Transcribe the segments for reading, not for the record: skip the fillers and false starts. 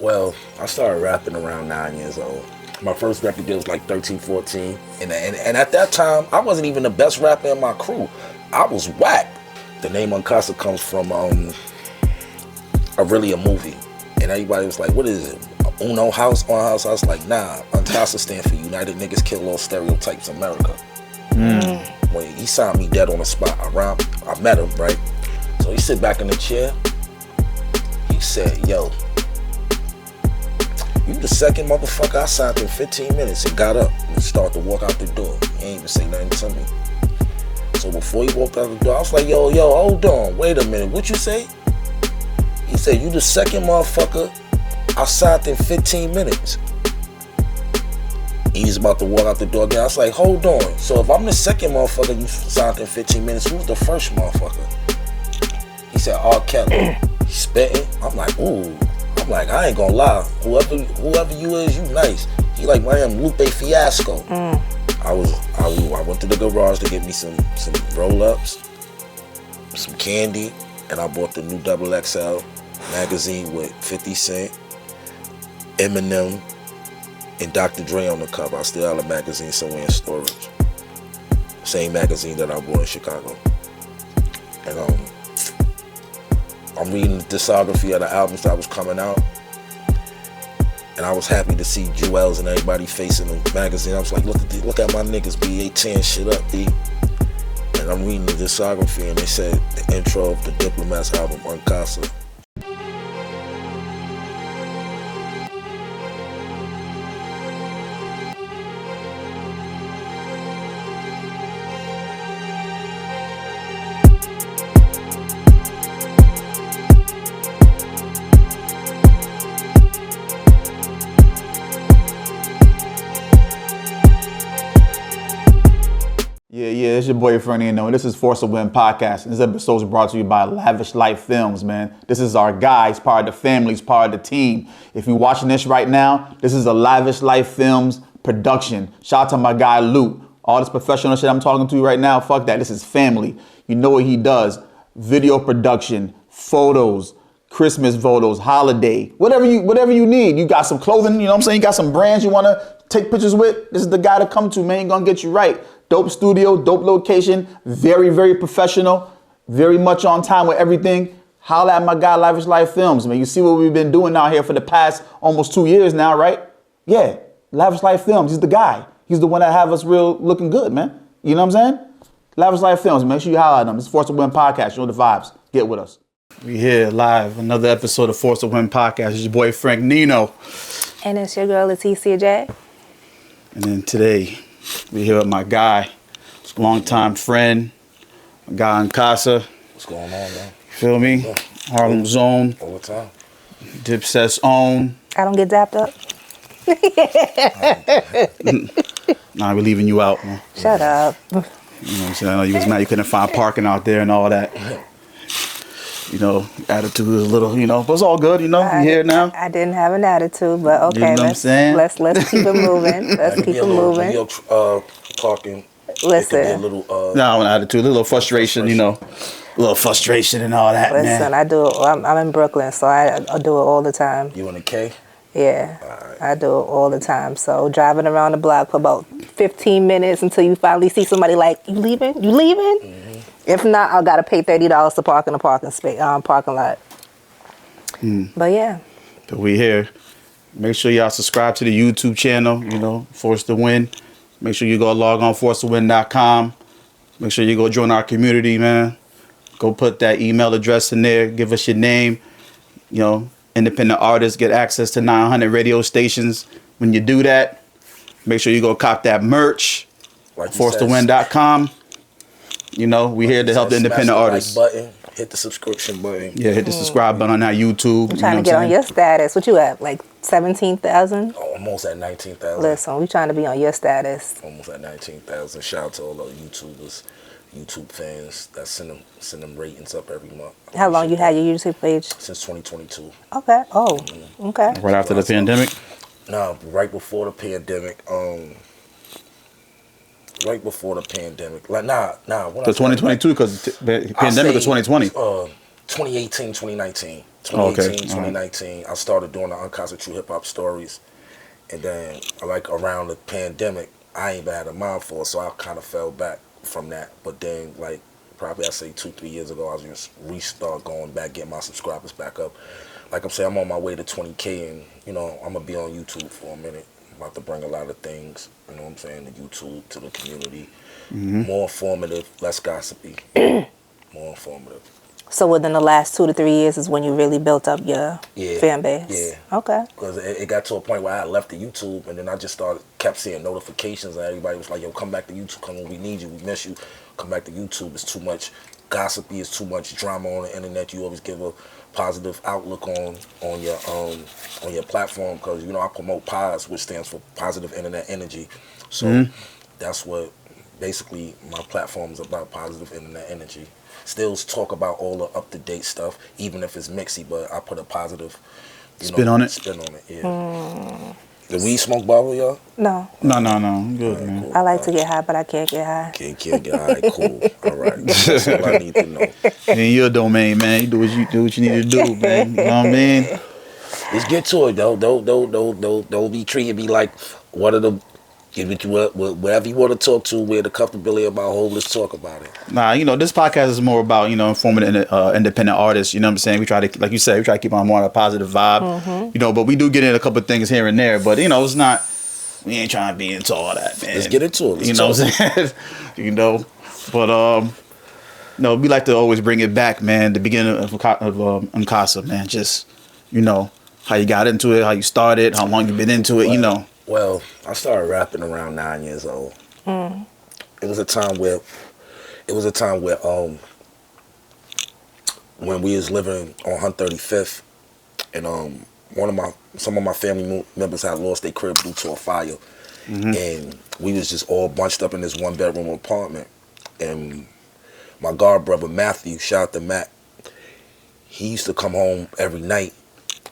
Well, I started rapping around 9 years old. My first record deal was like 13, 14. And at that time, I wasn't even the best rapper in my crew. I was whack. The name Unkasa comes from a movie. And everybody was like, what is it? Uno House, on House? I was like, nah, Unkasa stand for United Niggas Kill All Stereotypes America. When he signed me dead on the spot, I met him, right? So he sit back in the chair. He said, yo, you the second motherfucker I signed in 15 minutes and got up and started to walk out the door. He ain't even say nothing to me. So before he walked out the door, I was like, yo, hold on, wait a minute, what you say? He said, you the second motherfucker I signed in 15 minutes. He's about to walk out the door again. I was like, hold on. So if I'm the second motherfucker you signed in 15 minutes, who's the first motherfucker? He said, R. Kelly. He spitting. I'm like, ooh. I'm like, I ain't gonna lie. Whoever you is, you nice. He like my name, Lupe Fiasco. I went to the garage to get me some roll-ups, some candy, and I bought the new XXL magazine with 50 Cent, Eminem, and Dr. Dre on the cover. I still have a magazine somewhere in storage. Same magazine that I bought in Chicago. And I'm reading the discography of the albums that was coming out. And I was happy to see Jewels and everybody facing the magazine. I was like, look at my niggas, B. They tearing shit up, B. And I'm reading the discography and they said the intro of the Diplomats album, Unkasa. Yeah, it's your boy Fernando, and this is Force of Win Podcast. And this episode is brought to you by Lavish Life Films, man. This is our guy. He's part of the family. He's part of the team. If you're watching this right now, this is a Lavish Life Films production. Shout out to my guy, Luke. All this professional shit I'm talking to you right now, fuck that. This is family. You know what he does. Video production, photos, Christmas photos, holiday, whatever you need. You got some clothing, you know what I'm saying? You got some brands you want to take pictures with. This is the guy to come to, man. He's going to get you right. Dope studio, dope location, very, very professional, very much on time with everything. Holla at my guy, Lavish Life Films, man. You see what we've been doing out here for the past almost 2 years now, right? Yeah, Lavish Life Films, he's the guy. He's the one that have us real looking good, man. You know what I'm saying? Lavish Life Films, make sure you holla at them. It's Force of Win Podcast, you know the vibes. Get with us. We here live, another episode of Force of Win Podcast. It's your boy Frank Nino. And it's your girl, Leticia J. And then today, we here with my guy, longtime friend, my guy Unkasa. What's going on, man? You feel me? Yeah. Harlem Zone. All the time. Dipset's own. I don't get dapped up. Nah, we're leaving you out, man. Shut up. You know what I'm saying? I know you was mad you couldn't find parking out there and all that. You know, attitude is a little, you know, but it's all good, you know. You here now? I didn't have an attitude, but okay, you know what I'm saying? let's keep it moving. Let's keep it moving. Talking. Listen. A little, No, an attitude, a little frustration, you know. A little frustration and all that, Listen, man. I do it. I'm in Brooklyn, so I do it all the time. You in the K? Yeah, right. I do it all the time. So driving around the block for about 15 minutes until you finally see somebody like, you leaving? You leaving? Mm-hmm. If not, I gotta pay $30 to park in the parking lot. But yeah. But we here. Make sure y'all subscribe to the YouTube channel, you know, Force to Win. Make sure you go log on forcetowin.com. Make sure you go join our community, man. Go put that email address in there. Give us your name. You know, independent artists get access to 900 radio stations. When you do that, make sure you go cop that merch. Like forcetowin.com. You know, we here to help the independent artists. Like button, hit the subscription button. Yeah, hit the subscribe button on our YouTube. I'm trying to get on your status. What you at? Like 17,000? Oh, almost at 19,000. Listen, we trying to be on your status. Almost at 19,000. Shout out to all the YouTubers, YouTube fans that send them ratings up every month. How long you had your YouTube page? Since 2022. Okay. Oh, okay. Right after the pandemic? No, right before the pandemic. Right before the pandemic. Like, nah. So 2022, because the pandemic was 2020. 2018, 2019. Oh, okay. 2018, 2019, I started doing the Unkasa True Hip Hop Stories. And then, like, around the pandemic, I ain't even had a mind for it, so I kind of fell back from that. But then, like, probably I say 2-3 years ago, I was just restart going back, getting my subscribers back up. Like I'm saying, I'm on my way to 20K, and, you know, I'm going to be on YouTube for a minute. I'm about to bring a lot of things, you know what I'm saying, to YouTube, to the community. More informative, less gossipy. More informative. So within the last 2 to 3 years is when you really built up your fan base? Yeah. Okay. Because it got to a point where I left the YouTube, and then I just kept seeing notifications, and everybody was like, yo, come back to YouTube, come when we need you, we miss you. Come back to YouTube. It's too much gossipy, it's too much drama on the internet. You always give a positive outlook on your platform, because, you know, I promote POS, which stands for Positive Internet Energy. So that's what basically my platform is about, positive internet energy. Still talk about all the up-to-date stuff, even if it's mixy, but I put a positive spin on it. Spin on it, yeah. The weed smoke bottle, y'all? No. No. I'm good, All right, man. cool. I like to get high, but I can't get high. Can't get high. Cool. All right. That's all I need to know. In your domain, man. You do what you need to do, man. You know what I mean? Let's get to it, though. Don't be treating me like one of the. Give it whatever you want to talk to. We're the comfortability about home. Let's talk about it. Nah, you know, this podcast is more about, you know, informing independent artists. You know what I'm saying? We try to, like you said, we try to keep on more of a positive vibe. You know, but we do get in a couple of things here and there. But, you know, it's not, we ain't trying to be into all that, man. Let's get into it. Let's you know what I'm saying? You know, but, no, we like to always bring it back, man. The beginning of Unkasa, man. Just, you know, how you got into it, how you started, how long you been into it, you know. Well, I started rapping around 9 years old. It was a time where when we was living on 135th, and some of my family members had lost their crib due to a fire, and we was just all bunched up in this 1-bedroom apartment. And my god brother Matthew, shout out to Matt, he used to come home every night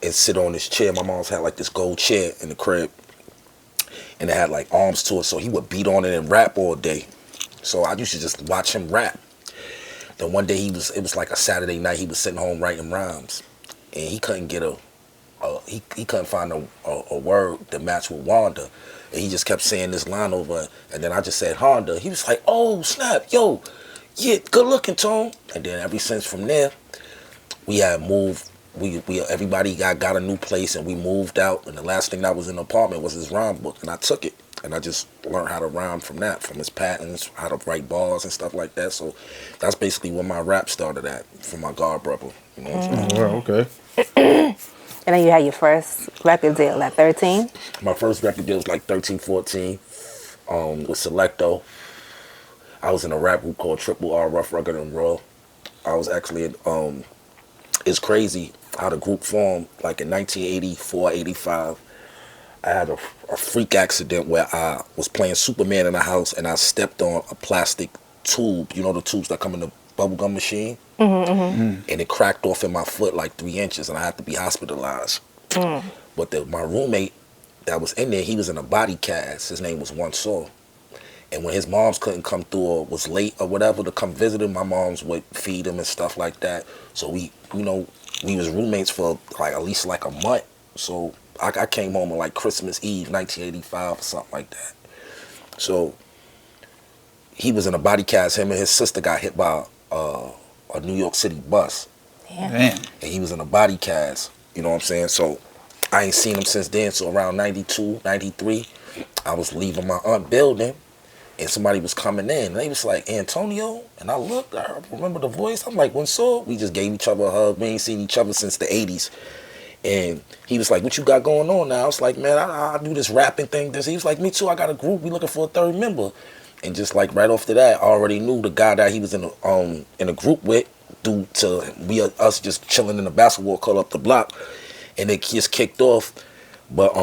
and sit on this chair. My mom's had like this gold chair in the crib, and it had like arms to it, so he would beat on it and rap all day. So I used to just watch him rap. Then one day it was like a Saturday night, he was sitting home writing rhymes, and he couldn't get he couldn't find a word to match with Wanda, and he just kept saying this line over, and then I just said Honda. He was like, oh snap, yo, yeah, good looking, Tone. And then ever since from there, we had moved. We everybody got a new place, and we moved out, and the last thing that was in the apartment was his rhyme book, and I took it, and I just learned how to rhyme from his patterns, how to write bars and stuff like that. So that's basically where my rap started at, from my god brother. You know what I'm saying? Oh, okay. And then you had your first record deal at 13? My first record deal was like 13, 14, with Selecto. I was in a rap group called Triple R, Rough, Rugged, and Raw. I was actually in, it's crazy how the group formed, like in 1984, 85. I had a freak accident where I was playing Superman in the house, and I stepped on a plastic tube, you know, the tubes that come in the bubblegum machine, and it cracked off in my foot like 3 inches, and I had to be hospitalized. But my roommate that was in there, he was in a body cast. His name was One Soul. And when his moms couldn't come through or was late or whatever to come visit him, my moms would feed him and stuff like that. So we was roommates for like at least like a month. So I came home on like Christmas Eve, 1985 or something like that. So he was in a body cast. Him and his sister got hit by a New York City bus. Damn. And he was in a body cast. You know what I'm saying? So I ain't seen him since then. So around 92, 93, I was leaving my aunt building, and somebody was coming in, and they was like, Antonio? And I looked, I remember the voice. I'm like, what's up? We just gave each other a hug. We ain't seen each other since the 80s. And he was like, what you got going on now? I was like, man, I do this rapping thing. He was like, me too, I got a group. We looking for a third member. And just like right after that, I already knew the guy that he was in a group with, due to us just chilling in the basketball court up the block. And it just kicked off. But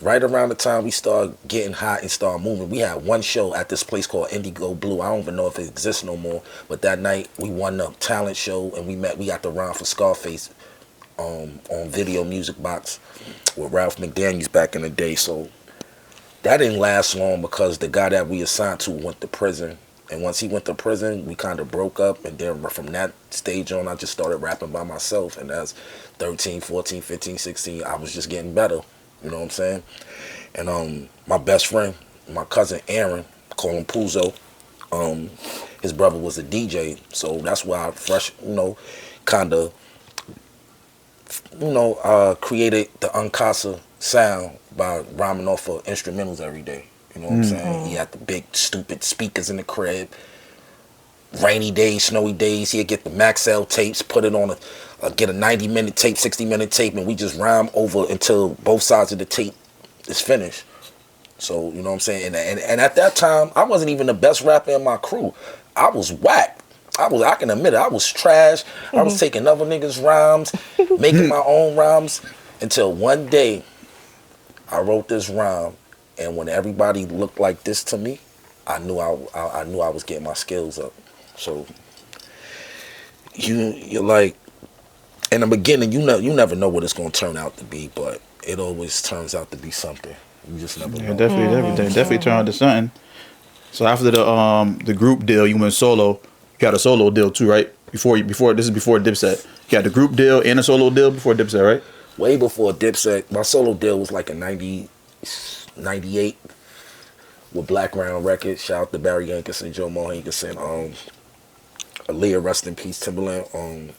right around the time we started getting hot and started moving, we had one show at this place called Indigo Blue. I don't even know if it exists no more. But that night we won the talent show, and we got the rhyme for Scarface on Video Music Box with Ralph McDaniels back in the day. So that didn't last long because the guy that we assigned to went to prison, And once he went to prison, we kind of broke up. And then from that stage on, I just started rapping by myself. And as 13, 14, 15, 16, I was just getting better. You know what I'm saying? And my best friend, my cousin Aaron, call him Puzo, his brother was a DJ. So that's why I kind of, created the Unkasa sound by rhyming off of instrumentals every day. You know what I'm saying? He had the big, stupid speakers in the crib. Rainy days, snowy days, he'd get the Maxell tapes, put it on get a 90-minute tape, 60-minute tape, and we just rhyme over until both sides of the tape is finished. So, you know what I'm saying? And at that time, I wasn't even the best rapper in my crew. I was whack. I can admit it, I was trash. I was taking other niggas' rhymes, making my own rhymes, until one day I wrote this rhyme, and when everybody looked like this to me, I knew I was getting my skills up. So you're like, in the beginning, you never know what it's gonna turn out to be, but it always turns out to be something. You just never know. Definitely turned out to something. So after the group deal, you went solo. You got a solo deal too, right? Before this is before Dipset. You got the group deal and a solo deal before Dipset, right? Way before Dipset. My solo deal was like a 98 with Black Round Records. Shout out to Barry Yankerson, Joe Mo Hankerson, Aaliyah, rest in peace, Timberland.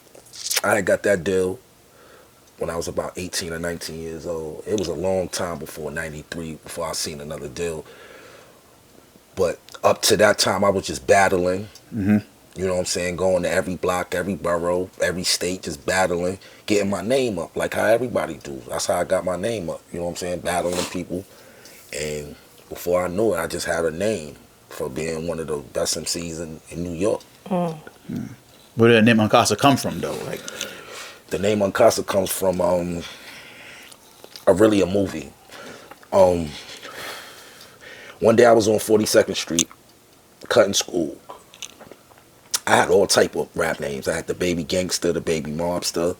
I had got that deal when I was about 18 or 19 years old. It was a long time before 93, before I seen another deal. But up to that time, I was just battling. You know what I'm saying? Going to every block, every borough, every state, just battling, getting my name up, like how everybody do. That's how I got my name up. You know what I'm saying? Battling people. And before I knew it, I just had a name for being one of the best MCs in New York. Where did the name Unkasa come from, though? Like, the name Unkasa comes from a movie. One day I was on 42nd Street, cutting school. I had all type of rap names. I had the Baby Gangster, the Baby Mobster.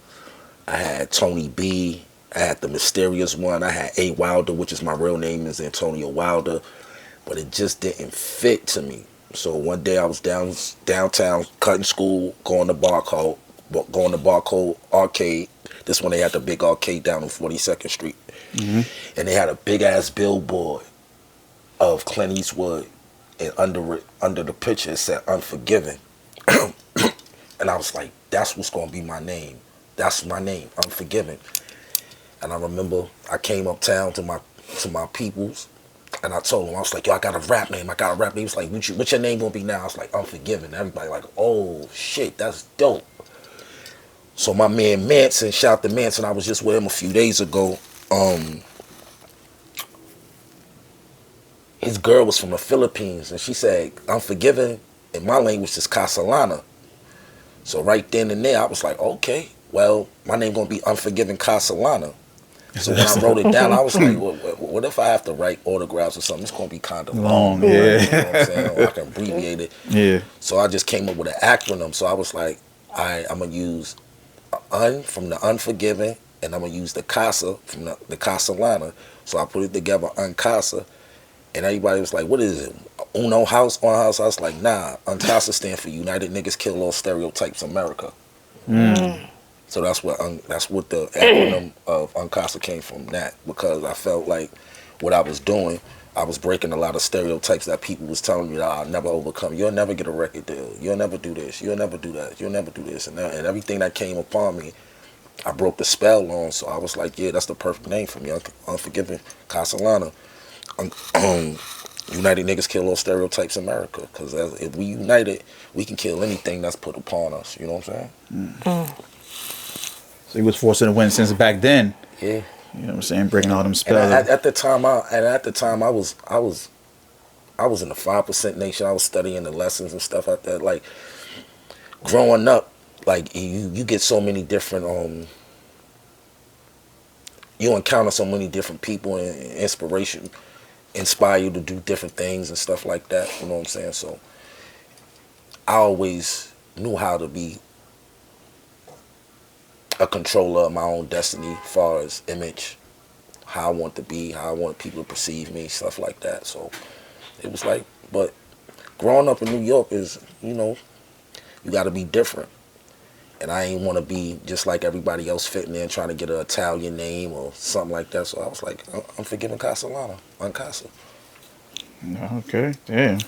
I had Tony B. I had the mysterious one. I had A. Wilder, which is my real name, is Antonio Wilder. But it just didn't fit to me. So one day I was downtown cutting school, going to Barcode Arcade. This one they had the big arcade down on 42nd Street. And they had a big ass billboard of Clint Eastwood, and under the picture it said Unforgiven. And I was like, that's what's gonna be my name. That's my name, Unforgiven. And I remember I came uptown to my peoples, and I told them, I was like, yo, I got a rap name. He was like, what's your name gonna be now? I was like, Unforgiven. Everybody like, oh shit, that's dope. So my man Manson, shout out to Manson, I was just with him a few days ago. His girl was from the Philippines, and she said, Unforgiven, in my language, is Casalana. So right then and there, I was like, okay, well, my name gonna be Unforgiven Casalana. So when I wrote it down, I was like, what if I have to write autographs or something? It's gonna be kind of long. Yeah. You know what I'm saying? Or I can abbreviate it. Yeah. So I just came up with an acronym. So I was like, I'm gonna use Un from the Unforgiven, and I'm gonna use the Casa from the Casalana. So I put it together, Unkasa. And everybody was like, what is it? Uno House, on House? I was like, nah, Unkasa stand for United Niggas Kill All Stereotypes America. So that's what the acronym of Unkasa came from, that, because I felt like what I was doing, I was breaking a lot of stereotypes that people was telling me that I'll never overcome. You'll never get a record deal. You'll never do this. You'll never do that. You'll never do this. And everything that came upon me, I broke the spell on. So I was like, yeah, that's the perfect name for me, Unforgiven Casalana. United Niggas Kill All Stereotypes America, because if we united, we can kill anything that's put upon us. You know what I'm saying? So he was forcing to win since back then. Yeah. You know what I'm saying? Breaking all them spells. And at the time, I was in the 5% Nation. I was studying the lessons and stuff like that. Like growing up, like you get so many different you encounter so many different people and inspiration inspire you to do different things and stuff like that. You know what I'm saying? So I always knew how to be a controller of my own destiny as far as image, how I want to be, how I want people to perceive me, stuff like that. So it was like, but growing up in New York is, you know, you got to be different. And I ain't want to be just like everybody else fitting in trying to get an Italian name or something like that. So I was like, I'm forgiving Castellano, Unkasa. Okay, damn.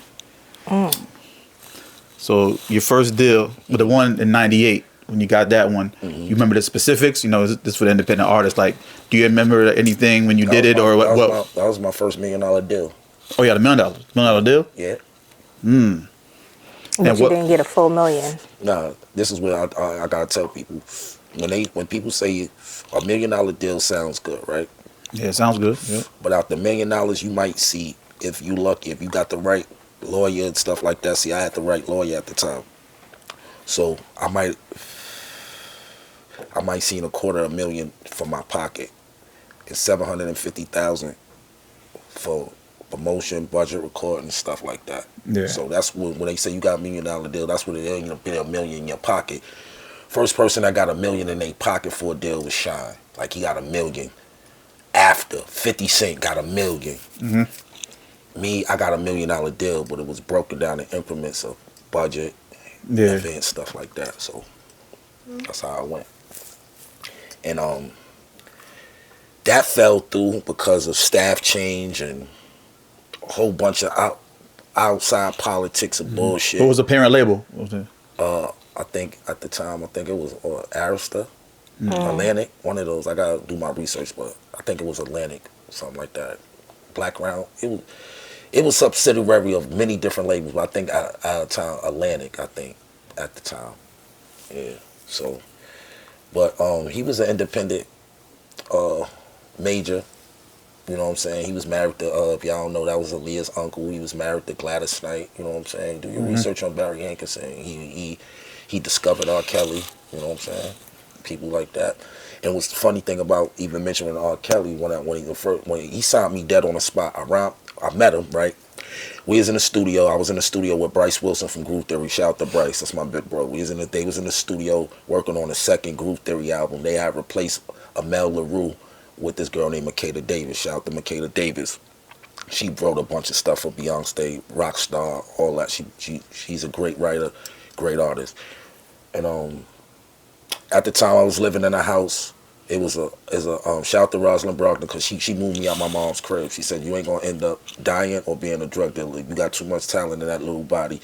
So your first deal with the one in '98, when you got that one, you remember the specifics? You know, this for the independent artist. Like, do you remember anything when you did it, or what? That was my first $1 million deal. Oh, yeah, the $1 million deal. Yeah. But you didn't get a full million. Nah, this is where I gotta tell people when people say $1 million deal sounds good, right? Yeah, it sounds good. Yeah. But out the $1 million, you might see if you lucky, if you got the right lawyer and stuff like that. See, I had the right lawyer at the time, so I might see $250,000 from my pocket and $750,000 for promotion, budget, recording, stuff like that. Yeah. So that's when they say you got $1 million deal. That's what it is. You know, $1 million in your pocket. First person that got $1 million in their pocket for a deal was Shine. Like he got $1 million. After 50 Cent got $1 million. Me, I got $1 million deal, but it was broken down in increments of budget, event, stuff like that. So that's how I went. And that fell through because of staff change and a whole bunch of outside politics and bullshit. What was the parent label? What was it? I think at the time, it was Arista, Atlantic, one of those. I gotta do my research, but I think it was Atlantic, something like that. Black Round. It was subsidiary of many different labels, but I think out of time, Atlantic, I think, at the time. Yeah. So, but he was an independent major. You know what I'm saying? He was married to, if y'all don't know, that was Aaliyah's uncle. He was married to Gladys Knight. You know what I'm saying? Do your research on Barry Hankerson. He discovered R. Kelly. You know what I'm saying? People like that. And what's the funny thing about even mentioning R. Kelly, when he signed me dead on the spot, I met him, right? We was in the studio. I was in the studio with Bryce Wilson from Groove Theory. Shout out to Bryce. That's my big bro. They was in the studio working on the second Groove Theory album. They had replaced Amel LaRue with this girl named Makeda Davis. Shout out to Makeda Davis. She wrote a bunch of stuff for Beyonce, Rockstar, all that. She's a great writer, great artist. And at the time I was living in a house. It was shout out to Rosalind Brogdon because she moved me out my mom's crib. She said, you ain't gonna end up dying or being a drug dealer. You got too much talent in that little body.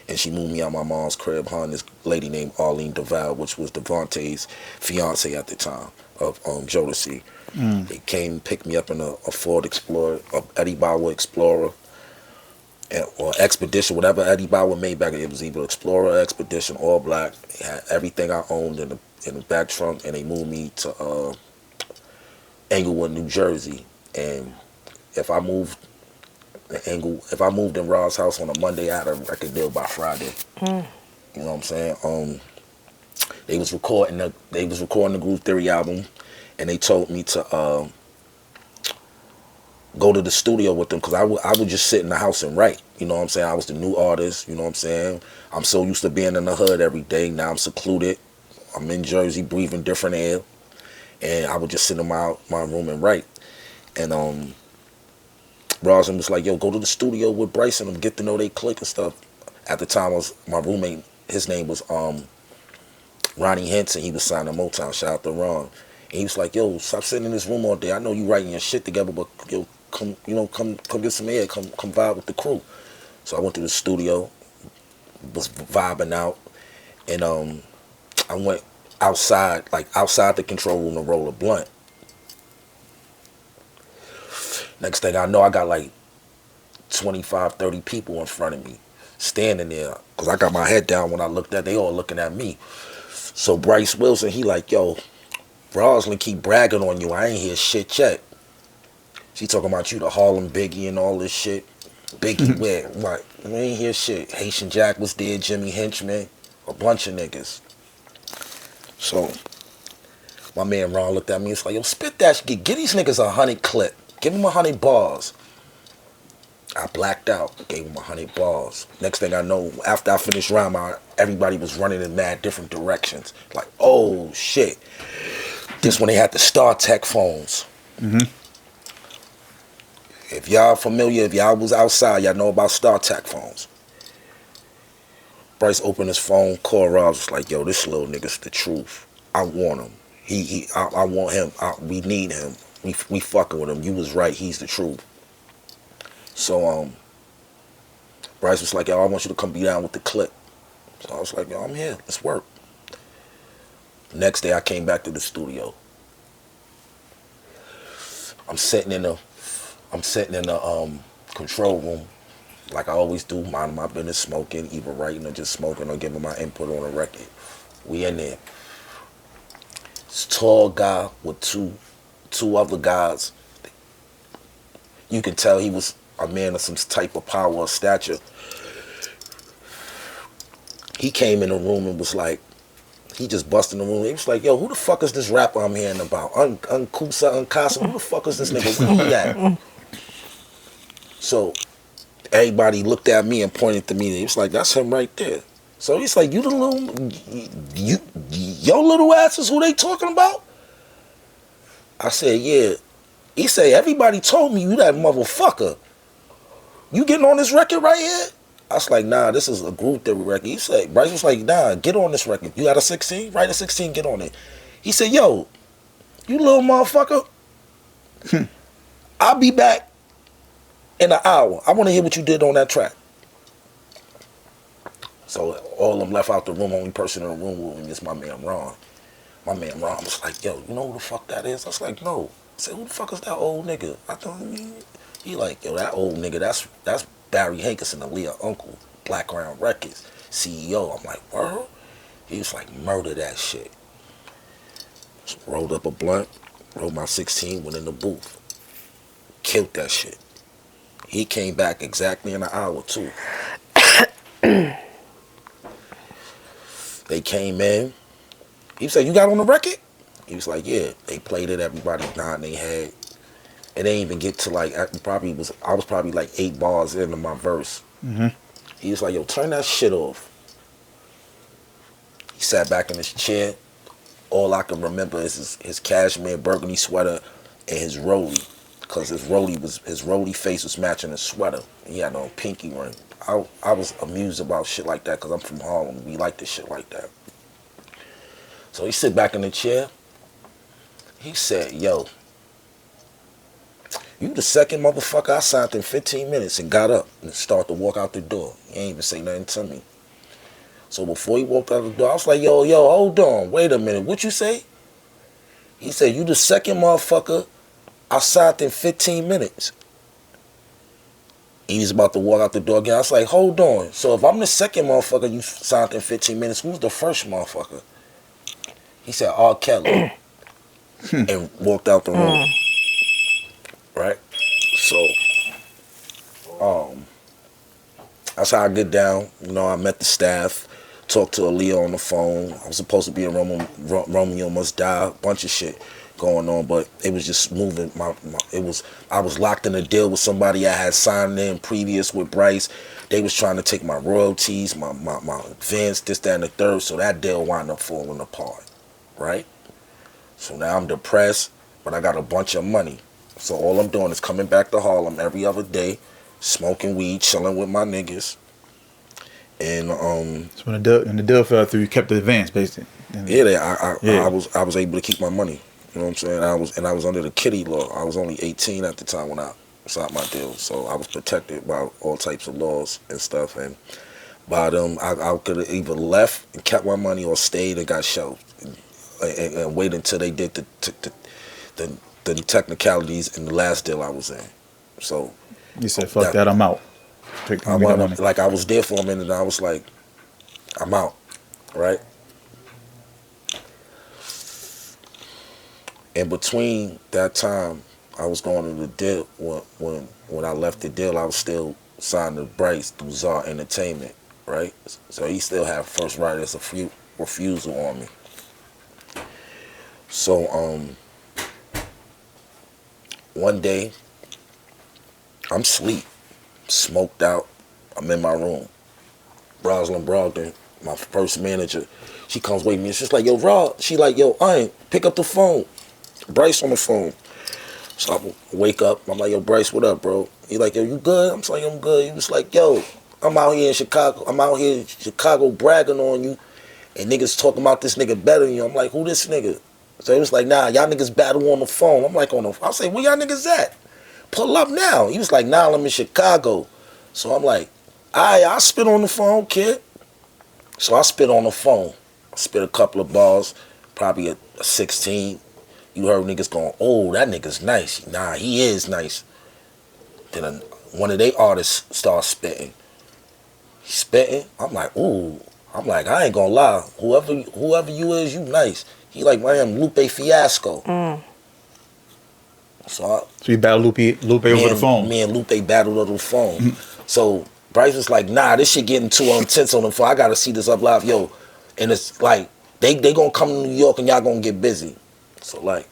And she moved me out my mom's crib, her and this lady named Arlene Duval, which was Devontae's fiance at the time of Jodeci. They came and picked me up in a Ford Explorer, a Eddie Bauer Explorer, or Expedition, whatever Eddie Bauer made back then. It was either Explorer or Expedition, all black. It had everything I owned in the back trunk, and they moved me to Englewood, New Jersey. And if I moved in Rod's house on a Monday, I had a record deal by Friday. You know what I'm saying? They was recording the Groove Theory album, and they told me to go to the studio with them because I would just sit in the house and write. You know what I'm saying? I was the new artist. You know what I'm saying? I'm so used to being in the hood every day. Now I'm secluded. I'm in Jersey, breathing different air, and I would just sit in my room and write. And Rosin was like, "Yo, go to the studio with Bryce and get to know they click and stuff." At the time, my roommate. His name was Ronnie Henson. He was signed to Motown. Shout out to Ron. And he was like, "Yo, stop sitting in this room all day. I know you writing your shit together, but yo, come get some air. Come vibe with the crew." So I went to the studio, was vibing out, and I went outside the control room to roll a blunt. Next thing I know, I got like 25, 30 people in front of me standing there because I got my head down when I looked at. They all looking at me. So Bryce Wilson, he like, "Yo, Rosalind keep bragging on you. I ain't hear shit yet. She talking about you, the Harlem Biggie and all this shit. Biggie where? What? I ain't hear shit. Haitian Jack was there, Jimmy Henchman, a bunch of niggas." So my man Ron looked at me. He's like, "Yo, spit that shit. Give these niggas 100 clip. Give them 100 bars." I blacked out. Gave them 100 bars. Next thing I know, after I finished rhyme, everybody was running in mad different directions. Like, oh shit. This when they had the StarTech phones. If y'all familiar, if y'all was outside, y'all know about StarTech phones. Bryce opened his phone, called Rob, was like, yo, this little nigga's the truth. I want him. I want him. We need him. We fucking with him. You was right. He's the truth. So, Bryce was like, yo, I want you to come be down with the clip. So I was like, yo, I'm here. Let's work. Next day, I came back to the studio. I'm sitting in the control room, like I always do, minding my business, smoking, either writing or just smoking or giving my input on a record. We in there. This tall guy with two other guys. You could tell he was a man of some type of power or stature. He came in the room and was like, he just busted in the room. He was like, yo, who the fuck is this rapper I'm hearing about? Unkasa, who the fuck is this nigga? Where he at? So everybody looked at me and pointed to me. He was like, that's him right there. So he's like, you the little, your little ass is who they talking about? I said, yeah. He said, everybody told me you that motherfucker. You getting on this record right here? I was like, nah, this is a group theory record. He said, Bryce was like, nah, get on this record. You got a 16? Write a 16, get on it. He said, yo, you little motherfucker. I'll be back in an hour. I want to hear what you did on that track. So all of them left out the room. Only person in the room with me is my man Ron. My man Ron was like, yo, you know who the fuck that is? I was like, no. I said, who the fuck is that old nigga? I thought he like, yo, that old nigga, that's Barry Hankerson, the Leah uncle, Blackground Records, CEO. I'm like, word? He was like, murder that shit. So rolled up a blunt, rolled my 16, went in the booth. Killed that shit. He came back exactly in an hour too. They came in. He said, you got on the record? He was like, yeah. They played it, everybody nodding their head. It didn't even get to like, I was probably like 8 bars into my verse. Mm-hmm. He was like, yo, turn that shit off. He sat back in his chair. All I can remember is his cashmere burgundy sweater and his rollie. Because his rollie face was matching his sweater. He had no pinky ring. I was amused about shit like that because I'm from Harlem. We like this shit like that. So he sit back in the chair. He said, yo, you the second motherfucker I signed in 15 minutes and got up and started to walk out the door. He ain't even say nothing to me. So before he walked out the door, I was like, yo, hold on. Wait a minute. What you say? He said, you the second motherfucker I signed in 15 minutes. He was about to walk out the door again. I was like, hold on. So if I'm the second motherfucker you signed in 15 minutes, who's the first motherfucker? He said, R. Kelly. And walked out the room. Right? So, that's how I get down. You know, I met the staff, talked to Aaliyah on the phone. I was supposed to be in Romeo Must Die, a bunch of shit going on, but it was just moving. I was locked in a deal with somebody I had signed in previous with Bryce. They was trying to take my royalties, my advance, this, that, and the third, so that deal wound up falling apart, right? So now I'm depressed, but I got a bunch of money. So all I'm doing is coming back to Harlem every other day, smoking weed, chilling with my niggas. And so when the deal fell through, you kept the advance, basically. I was able to keep my money. You know what I'm saying? I was under the kiddie law. I was only 18 at the time when I signed my deal, so I was protected by all types of laws and stuff. And by them, I could have either left and kept my money or stayed and got shelved and waited until they did the technicalities in the last deal I was in. So you said, "Fuck that, I'm out." I was there for a minute, and I was like, "I'm out," right? In between that time, I was going to the deal. When I left the deal, I was still signed to Bryce through Czar Entertainment, right? So he still had first right as a refusal on me. So one day, I'm asleep, smoked out. I'm in my room. Rosalind Brogdon, my first manager, she comes wake me and she's like, yo, Rod. She like, yo, pick up the phone. Bryce on the phone. So I wake up. I'm like, yo, Bryce, what up, bro? He like, yo, you good? I'm like, I'm good. He was like, yo, I'm out here in Chicago bragging on you, and niggas talking about this nigga better than you. I'm like, who this nigga? So it was like, nah, y'all niggas battle on the phone. I'm like, I say, where y'all niggas at? Pull up now. He was like, nah, I'm in Chicago. So I'm like, alright, I'll spit on the phone, kid. So I spit on the phone. I spit a couple of bars, probably a 16. You heard niggas going, oh, that nigga's nice. Nah, he is nice. Then one of they artists starts spitting. He spitting. I'm like, ooh. I'm like, I ain't gonna lie. Whoever you is, you nice. He like, man, Lupe Fiasco. So you battled Lupe over the phone. Me and Lupe battled over the phone. So Bryce was like, nah, this shit getting too intense on the phone. I gotta see this up live, yo. And it's like, they gonna come to New York and y'all gonna get busy. So like,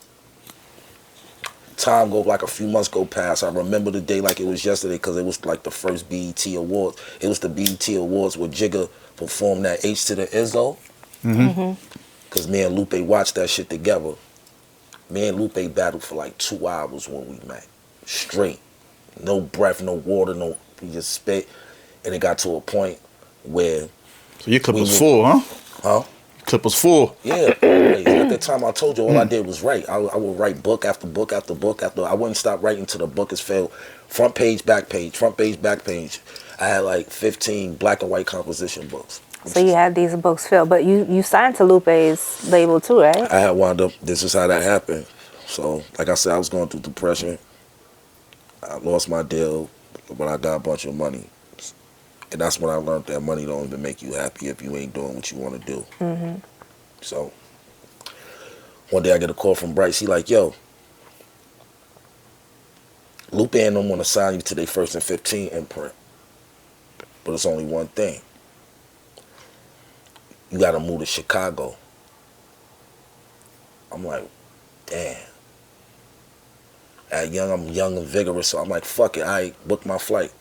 time go, like a few months go past. I remember the day like it was yesterday because it was like the first BET Awards. It was the BET Awards where Jigga performed that H to the Izzo. Because me and Lupe watched that shit together. Me and Lupe battled for like 2 hours when we met. Straight. No breath, no water, we just spit. And it got to a point where... So your clip was full, huh? Huh? Clip was full. Yeah. At that time I told you all I did was write. I would write book after book after book after. I wouldn't stop writing till the book is filled. Front page, back page, front page, back page. I had like 15 black and white composition books. So you had these books filled, but you signed to Lupe's label too, right? I had wound up, this is how that happened. So, like I said, I was going through depression. I lost my deal, but I got a bunch of money. And that's when I learned that money don't even make you happy if you ain't doing what you want to do. So, one day I get a call from Bryce. He like, yo, Lupe and them want to sign you to their First and 15 imprint. But it's only one thing. You got to move to Chicago. I'm like, damn. I'm young and vigorous, so I'm like, fuck it. I booked my flight.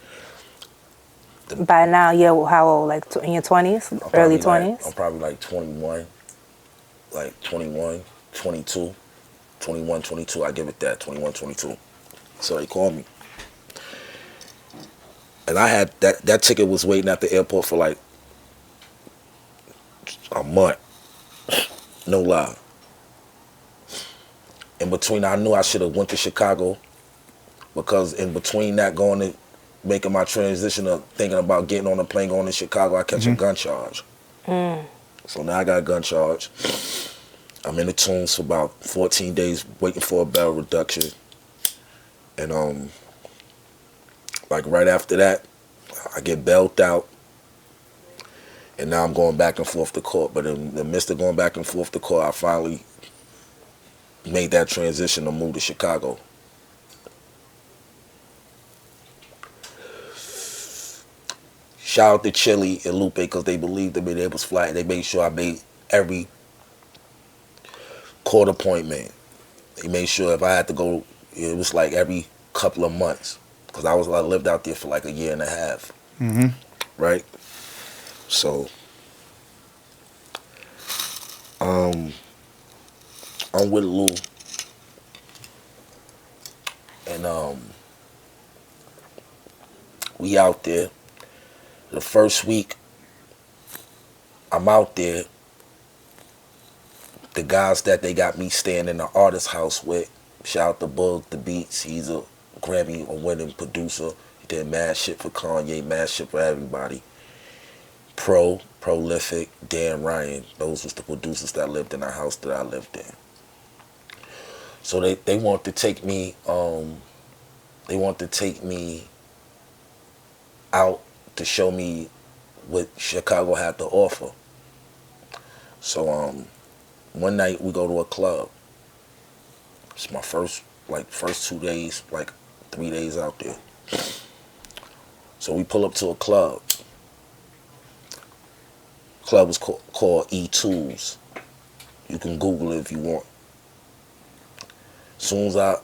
By now, you're how old? Like in your 20s? Early 20s? I'm probably like 21. Like 21, 22. 21, 22. I give it that. 21, 22. So they called me. And I had that ticket was waiting at the airport for like a month. No lie. In between, I knew I should have went to Chicago because in between that going to making my transition of thinking about getting on a plane going to Chicago, I catch a gun charge. So now I got a gun charge. I'm in the Tombs for about 14 days waiting for a bail reduction. And like right after that, I get bailed out. And now I'm going back and forth to court. But in the midst of going back and forth to court, I finally made that transition to move to Chicago. Shout out to Chili and Lupe because they believed in me. They was flat. They made sure I made every court appointment. They made sure if I had to go, it was like every couple of months because I lived out there for like a year and a half. Right? So, I'm with Lou, and we out there. The first week I'm out there, the guys that they got me staying in the artist house with, shout out to Bug the Beats. He's a Grammy-winning producer. He did mad shit for Kanye, mad shit for everybody. Prolific, Dan Ryan. Those was the producers that lived in the house that I lived in. So they want to take me out to show me what Chicago had to offer. So one night we go to a club. It's my first 2 days, like 3 days out there. So we pull up to a club. Club was called E2s. You can Google it if you want. Soon as I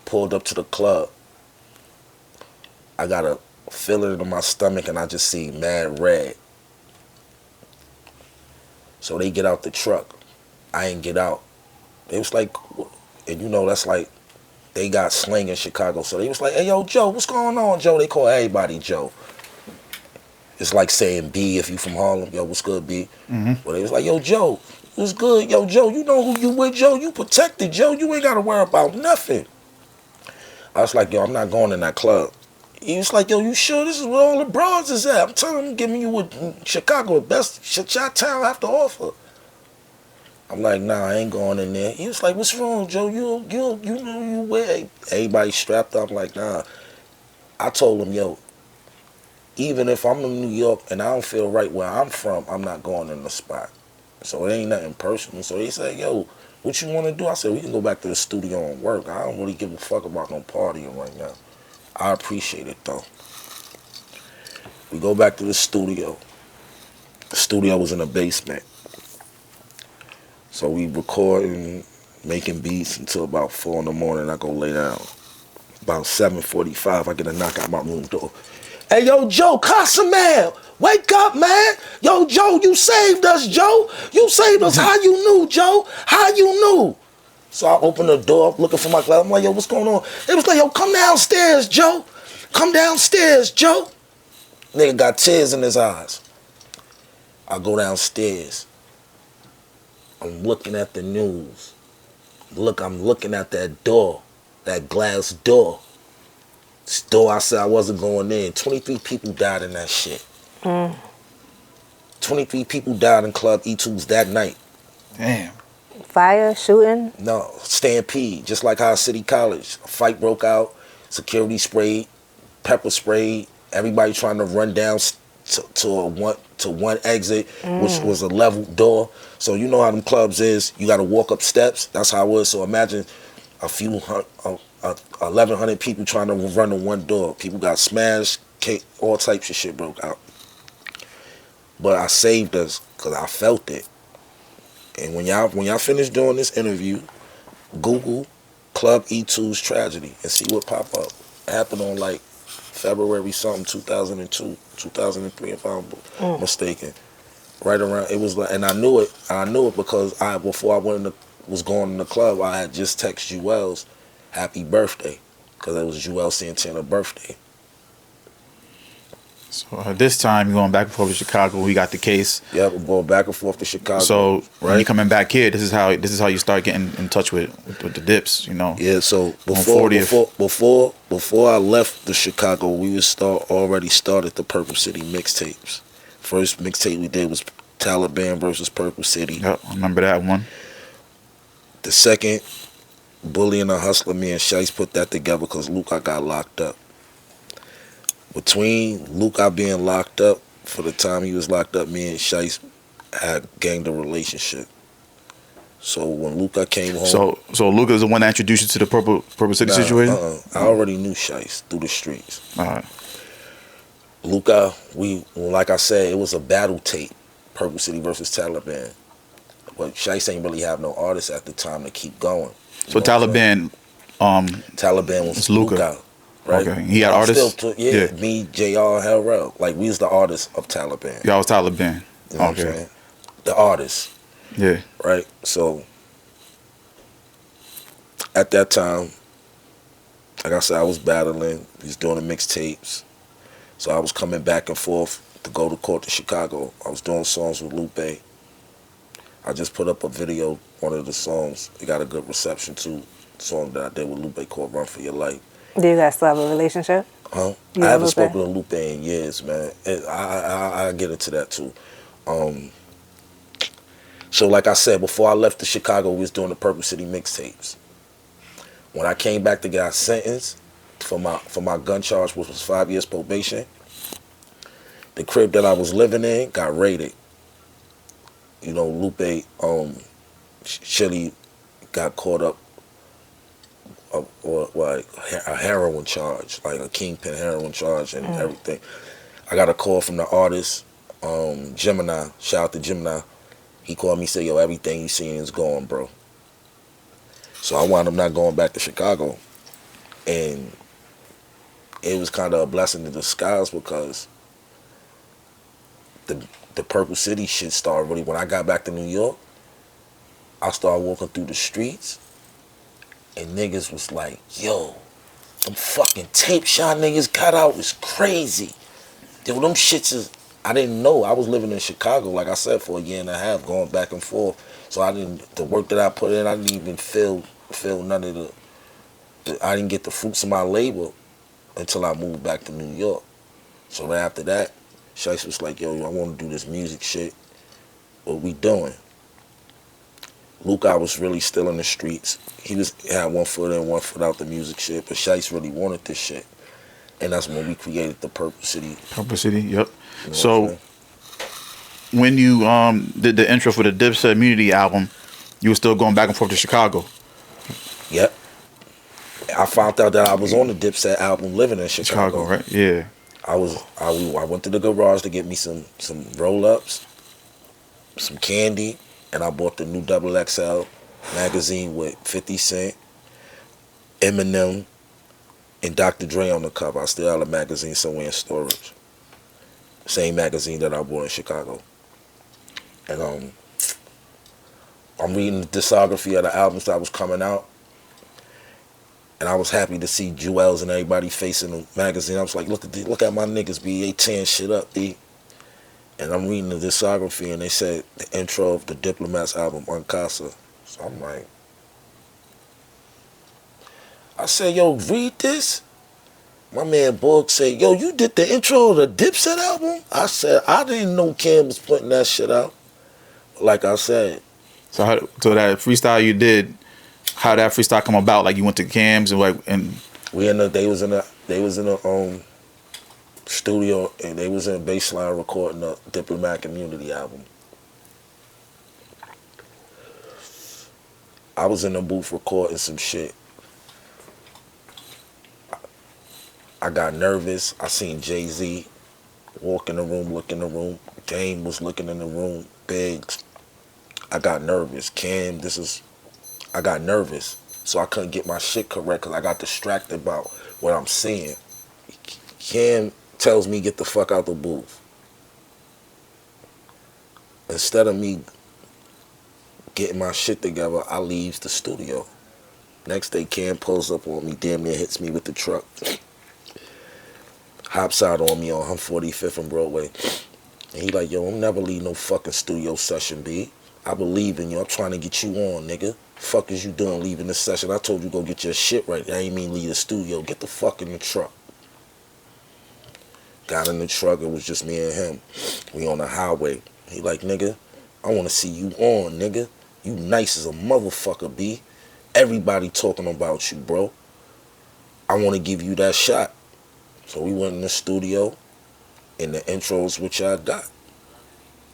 pulled up to the club, I got a feeling in my stomach and I just see mad red. So they get out the truck. I ain't get out. It was like, and you know that's like, they got slang in Chicago. So they was like, hey, yo, Joe, what's going on, Joe? They call everybody Joe. It's like saying B if you from Harlem. Yo, what's good, B? But they was like, yo, Joe, what's good? Yo, Joe, you know who you with, Joe? You protected, Joe. You ain't got to worry about nothing. I was like, yo, I'm not going in that club. He was like, yo, you sure this is where all the broads is at? I'm telling him, giving you what Chicago, the best Chi-Town have to offer. I'm like, nah, I ain't going in there. He was like, what's wrong, Joe? You know you where? Everybody strapped up. I'm like, nah. I told him, yo, even if I'm in New York and I don't feel right where I'm from, I'm not going in the spot. So it ain't nothing personal. So he said, yo, what you want to do? I said, we can go back to the studio and work. I don't really give a fuck about no partying right now. I appreciate it, though. We go back to the studio. The studio was in the basement. So we recording, making beats until about 4 in the morning. I go lay down. About 7:45, I get a knock at my room door. Hey, yo, Joe, Casamel, wake up, man. Yo, Joe, you saved us, Joe. You saved us. How you knew, Joe? How you knew? So I open the door, looking for my glass. I'm like, yo, what's going on? It was like, yo, come downstairs, Joe. Come downstairs, Joe. Nigga got tears in his eyes. I go downstairs. I'm looking at the news. I'm looking at that door, that glass door. This door I said I wasn't going in. 23 people died in that shit. 23 people died in Club E2's that night. Damn. Fire, shooting? No, stampede, just like how City College. A fight broke out, security sprayed, pepper sprayed, everybody trying to run down to one exit, which was a level door. So you know how them clubs is, you gotta walk up steps. That's how it was. So imagine a few 1,100 people trying to run to one door. People got smashed, all types of shit broke out. But I saved us because I felt it. And when y'all finish doing this interview, Google Club E2's tragedy and see what pop up. It happened on like February something, 2002, 2003 if I'm mistaken. Right around, it was like, and I knew it because before I was going in the club, I had just texted Jewel's happy birthday because it was Jewel Santana's birthday. So this time you're going back and forth to Chicago. We got the case. Yeah, we're going back and forth to Chicago. So when you're coming back here, this is how you start getting in touch with the Dips, you know. Yeah. So before I left the Chicago, we already started the Purple City mixtapes. First mixtape we did was Taliban versus Purple City. Yep, I remember that one. The second, Bully and a Hustler, me and Shice put that together because Luca got locked up. Between Luca being locked up, for the time he was locked up, me and Shice had gained a relationship. So when Luca came home... So Luca is the one that introduced you to the Purple City situation? I already knew Shice through the streets. All right. Luca, like I said, it was a battle tape, Purple City versus Taliban. But Shice ain't really have no artists at the time to keep going. So Taliban... Taliban was Luca. Right? Okay. He had artists? Yeah, me, JR, Hellrell. Like, we was the artists of Taliban. Y'all was Taliban. You know what I'm saying? The artists. Yeah. Right? So, at that time, like I said, I was battling. He was doing the mixtapes. So I was coming back and forth to go to court to Chicago. I was doing songs with Lupe. I just put up a video, one of the songs. It got a good reception too. The song that I did with Lupe called Run For Your Life. Do you guys still have a relationship? Huh? I haven't spoken to Lupe in years, man. I get into that too. So like I said, before I left to Chicago, we was doing the Purple City mixtapes. When I came back to get sentenced for my gun charge, which was 5 years probation, the crib that I was living in got raided. You know, Lupe, Chili got caught up or like a heroin charge, like a kingpin heroin charge and everything. I got a call from the artist, Gemini. Shout out to Gemini. He called me, said, yo, everything you seen is gone, bro. So I wound up not going back to Chicago. And it was kind of a blessing in disguise because the Purple City shit started really, when I got back to New York, I started walking through the streets and niggas was like, yo, them fucking tape shot niggas got out was crazy. Dude, them shits is, I didn't know. I was living in Chicago, like I said, for a year and a half, going back and forth. So the work that I put in, I didn't even feel none of I didn't get the fruits of my labor until I moved back to New York. So right after that, Shice was like, yo, I want to do this music shit. What we doing? Luke, I was really still in the streets. He had 1 foot in, 1 foot out the music shit, but Shice really wanted this shit. And that's when we created the Purple City. Purple City, yep. You know So when you did the intro for the Dipset Immunity album, you were still going back and forth to Chicago. Yep. I found out that I was on the Dipset album living in Chicago. Right? Yeah. I went to the garage to get me some roll-ups, some candy, and I bought the new XXL magazine with 50 Cent, Eminem, and Dr. Dre on the cover. I still have a magazine somewhere in storage. Same magazine that I bought in Chicago. And I'm reading the discography of the albums that was coming out. And I was happy to see Jewels and everybody facing the magazine. I was like, look at my niggas, B. They tearing shit up, B. And I'm reading the discography, and they said the intro of the Diplomats album, Unkasa. So I'm like, I said, yo, read this. My man Borg said, yo, you did the intro of the Dipset album? I said, I didn't know Cam was putting that shit out. Like I said. So that freestyle you did, how that freestyle come about? Like you went to Cam's and they was in a studio, and they was in Baseline recording the Diplomatic Immunity album. I was in the booth recording some shit. I got nervous. I seen Jay-Z walk in the room, look in the room. Dame was looking in the room. Biggs. I got nervous. I got nervous. So I couldn't get my shit correct because I got distracted about what I'm seeing. Cam tells me get the fuck out the booth. Instead of me getting my shit together, I leaves the studio. Next day, Cam pulls up on me, damn near hits me with the truck. Hops out on me on 145th and Broadway. And he like, yo, I'm never leaving no fucking studio session, B. I believe in you. I'm trying to get you on, nigga. Fuck is you doing leaving this session? I told you go get your shit right. I ain't mean leave the studio. Get the fuck in the truck. Got in the truck. It was just me and him. We on the highway. He like, nigga, I want to see you on, nigga. You nice as a motherfucker, B. Everybody talking about you, bro. I want to give you that shot. So we went in the studio, and the intros which I got.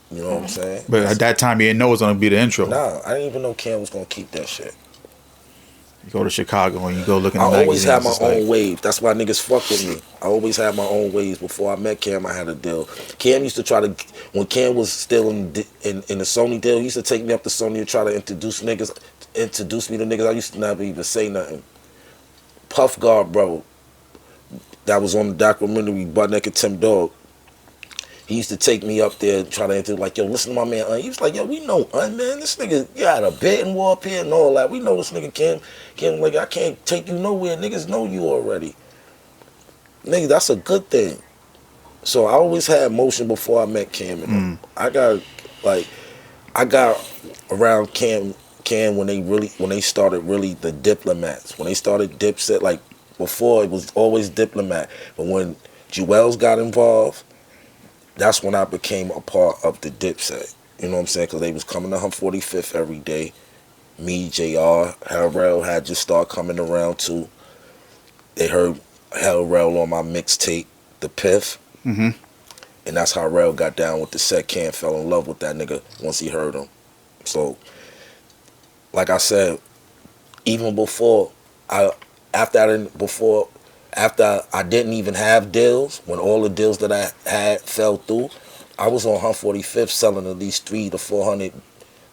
You know what I'm saying? But at that time, you didn't know it was gonna be the intro. Nah, I didn't even know Cam was gonna keep that shit. You go to Chicago and you go looking. I always had my own wave. That's why niggas fuck with me. I always had my own waves. Before I met Cam, I had a deal. Cam used to try to, when Cam was still in the Sony deal, he used to take me up to Sony and try to introduce me to niggas. I used to never even say nothing. Puff Guard, bro, that was on the documentary, Butt Naked Tim Dog. He used to take me up there and try to enter, like, yo, listen to my man Un. He was like, yo, we know Un, man. This nigga got a betting war up here and all that. We know this nigga Cam, like, I can't take you nowhere. Niggas know you already. Nigga, that's a good thing. So I always had motion before I met Cam. And I got around Cam when they started really the Diplomats. When they started Dipset, like, before it was always Diplomat. But when Jewels got involved, that's when I became a part of the Dipset. You know what I'm saying? Because they was coming to 145th every day. Me, JR, Harrell had just started coming around too. They heard Harrell on my mixtape, The Piff. Mm-hmm. And that's how Harrell got down with the set. Cam fell in love with that nigga once he heard him. So, like I said, even before after I didn't even have deals, when all the deals that I had fell through, I was on 145th selling at least 300 to 400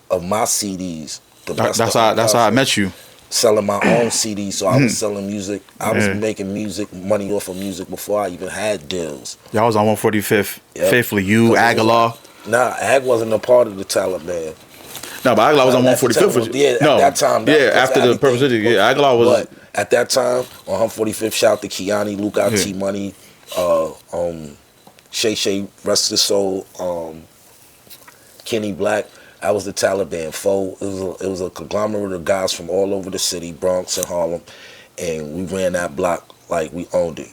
of my CDs. That's how I met you. Selling my own CDs, so I was selling music. I was making money off of music before I even had deals. Y'all was on 145th, faithfully. You, Aguilar. Nah, Ag wasn't a part of the Taliban. No, but Aguilar was on 145th. Yeah, at that time. After the Purple City. Yeah, Aguilar was. But at that time, on 145th, shout out to Kiani, Luke, T Money, Shay, rest his soul, Kenny Black. I was the Taliban foe. It was a conglomerate of guys from all over the city, Bronx and Harlem, and we ran that block like we owned it.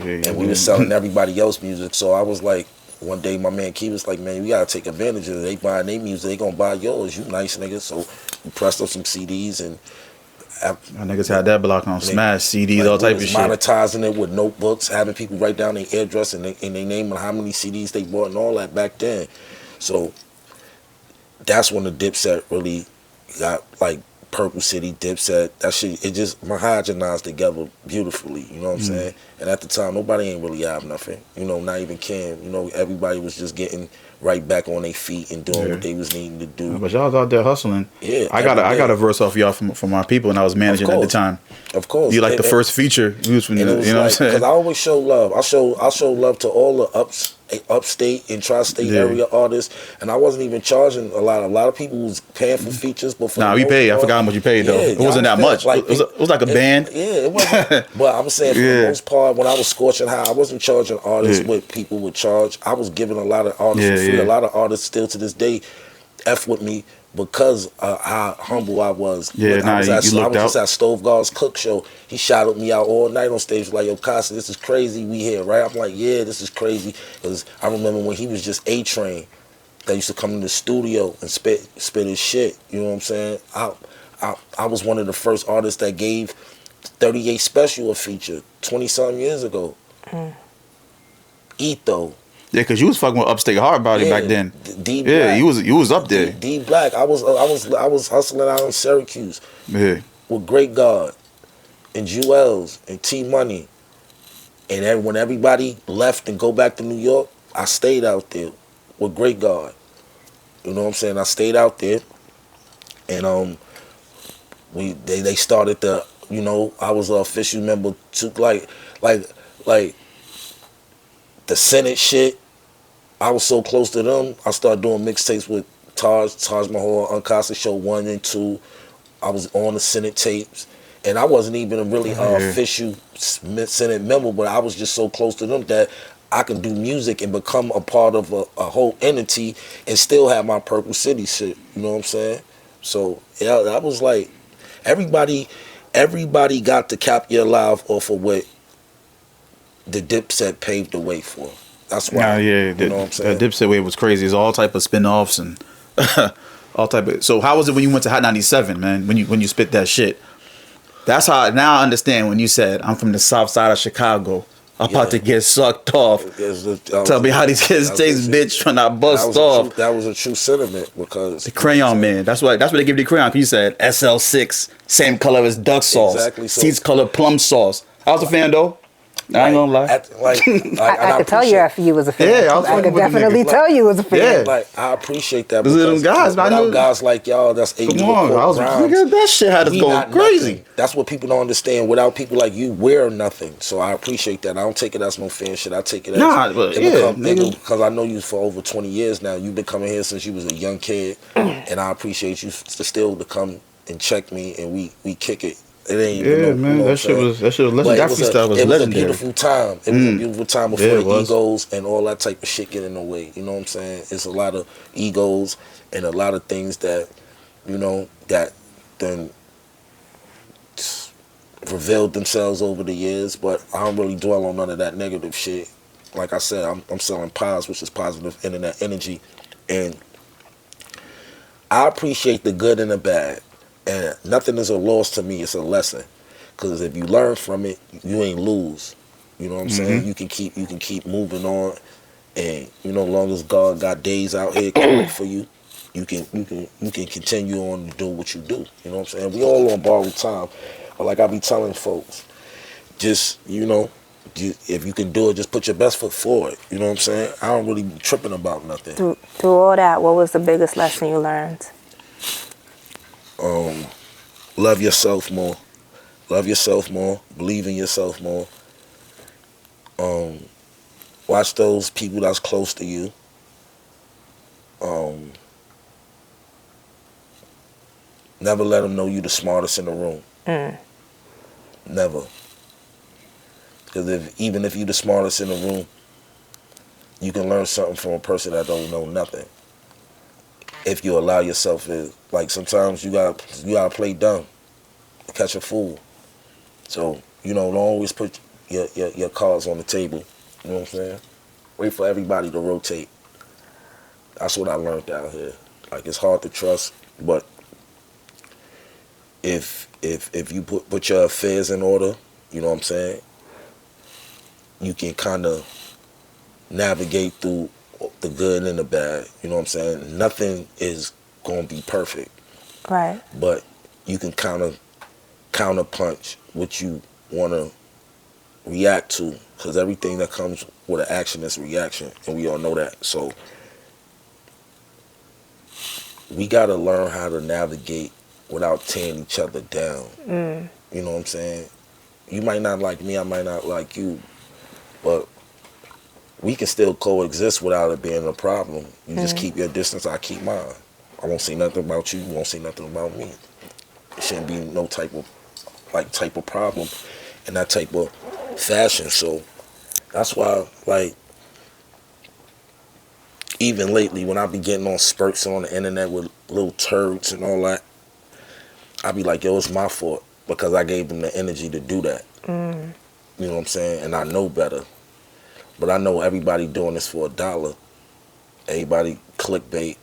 And we were selling everybody else's music. So I was like, one day my man Key was like, man, we gotta take advantage of it. They buying their music, they gonna buy yours. You nice niggas. So we pressed up some CDs and my niggas had that block on smash CDs, like, all type of shit. Monetizing it with notebooks, having people write down their address and they name and how many CDs they bought and all that back then. So that's when the Dipset really got like Purple City, Dipset, that shit, it just homogenized together beautifully, you know what I'm saying? And at the time, nobody ain't really have nothing, you know, not even Kim, you know, everybody was just getting right back on their feet and doing what they was needing to do. But y'all was out there hustling. Yeah, I got a verse off y'all from my people, and I was managing at the time. Of course, you like the first feature, you was from the, you know what I'm saying? Because I always show love. I show love to all the upstate and tri-state area artists, and I wasn't even charging a lot. A lot of people was paying for features, but for you paid. I forgot how much you paid though. It wasn't that much. Like, it was like a band. Yeah, it wasn't. But I'm saying for the most part, when I was scorching high, I wasn't charging artists what people would charge. I was giving a lot of artists for free. A lot of artists still to this day F with me because how humble I was. Yeah, I was just at Stove God's Cook Show. He shouted me out all night on stage like, yo, Unkasa, this is crazy. We here, right? I'm like, yeah, this is crazy. Because I remember when he was just A-Train, that used to come in the studio and spit his shit. You know what I'm saying? I was one of the first artists that gave 38 Special a feature 20-something years ago. Etho. Yeah, because you was fucking with Upstate Hardbody back then. D Black. Yeah, you was up there. D Black. I was hustling out in Syracuse. Yeah. With Great God and Jewels and T Money. And then when everybody left and go back to New York, I stayed out there with Great God. You know what I'm saying? I stayed out there, and they started the, you know, I was an official member to like the Senate shit. I was so close to them. I started doing mixtapes with Taj Mahal, Unkasa Show 1 and 2. I was on the Senate tapes. And I wasn't even a really official Senate member, but I was just so close to them that I can do music and become a part of a whole entity and still have my Purple City shit. You know what I'm saying? So, yeah, that was like, everybody got to Cap Your Alive off of what the Dipset paved the way for. That's why. You know what I'm saying? The Dipset wave was crazy. It's all type of spin-offs and all type of. So how was it when you went to Hot 97, man? When you spit that shit? That's how now I understand when you said I'm from the South Side of Chicago. I'm about to get sucked off. Tell me how these kids taste, bitch, when I bust off. That was a true sentiment because the Crayon Man. That's what they give the Crayon. You said SL6, same color as duck sauce. Exactly. So, Seeds color plum sauce. I was a fan though. I ain't gonna lie. I could tell you if you was a fan. Yeah, I could definitely tell you was a fan. Yeah. Like, I appreciate that. Those little guys, man. Without guys like y'all, that's able Come on, I was like, that shit had us going crazy. Nothing. That's what people don't understand. Without people like you, we're nothing. So I appreciate that. I don't take it as no fan shit. I take it as because I know you for over 20 years now. You've been coming here since you was a young kid, and I appreciate you still to come and check me, and we kick it. It ain't man. That shit was legendary. That freestyle was legendary. It was a beautiful time. It was a beautiful time before the egos and all that type of shit get in the way. You know what I'm saying? It's a lot of egos and a lot of things that, you know, that then revealed themselves over the years. But I don't really dwell on none of that negative shit. Like I said, I'm selling POS, which is positive internet energy, and I appreciate the good and the bad. And nothing is a loss to me, it's a lesson. Because if you learn from it, you ain't lose. You know what I'm saying? You can keep moving on, and you know, long as God got days out here coming for you, you can continue on to do what you do. You know what I'm saying? We all on borrowed time. But like I be telling folks, just, you know, if you can do it, just put your best foot forward. You know what I'm saying? I don't really be tripping about nothing. Through all that, what was the biggest lesson you learned? Love yourself more. Love yourself more. Believe in yourself more. Watch those people that's close to you. Never let them know you the smartest in the room. Never. Because even if you the smartest in the room, You can learn something from a person that don't know nothing. If you allow yourself to, like sometimes you gotta play dumb, catch a fool. So, don't always put your cards on the table. You know what I'm saying? Wait for everybody to rotate. That's what I learned out here. Like it's hard to trust, but if you put your affairs in order, you know what I'm saying, you can kind of navigate through the good and the bad. You know what I'm saying? Nothing is going to be perfect. Right. But you can kind of counterpunch what you want to react to, because everything that comes with an action is a reaction, and we all know that. So we got to learn how to navigate without tearing each other down. You know what I'm saying? You might not like me, I might not like you, but we can still coexist without it being a problem. You just keep your distance, I keep mine. I won't say nothing about you, you won't say nothing about me. It shouldn't be no type of problem in that type of fashion. So that's why, like, even lately when I be getting on spurts on the internet with little turds and all that, I be like, yo, it's my fault because I gave them the energy to do that. You know what I'm saying? And I know better. But I know everybody doing this for $1. Everybody clickbait.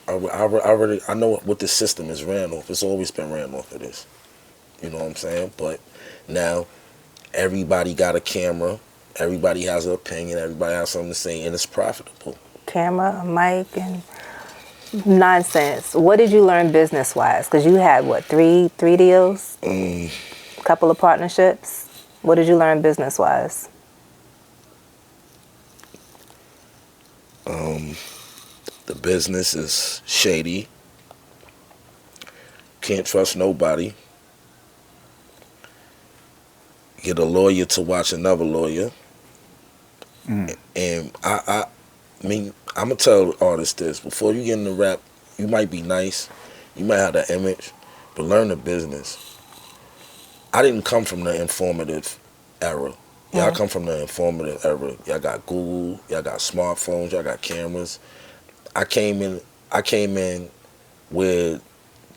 I know what this system is ran off. It's always been ran off of this. You know what I'm saying? But now everybody got a camera. Everybody has an opinion. Everybody has something to say, and it's profitable. Camera, a mic, and nonsense. What did you learn business-wise? Because you had, what, three deals? A couple of partnerships? What did you learn business-wise? The business is shady. Can't trust nobody. Get a lawyer to watch another lawyer. And I mean, I'm going to tell artists this. Before you get into rap, you might be nice. You might have the image. But learn the business. I didn't come from the informative era. Y'all come from the informative era. Y'all got Google. Y'all got smartphones. Y'all got cameras. I came in where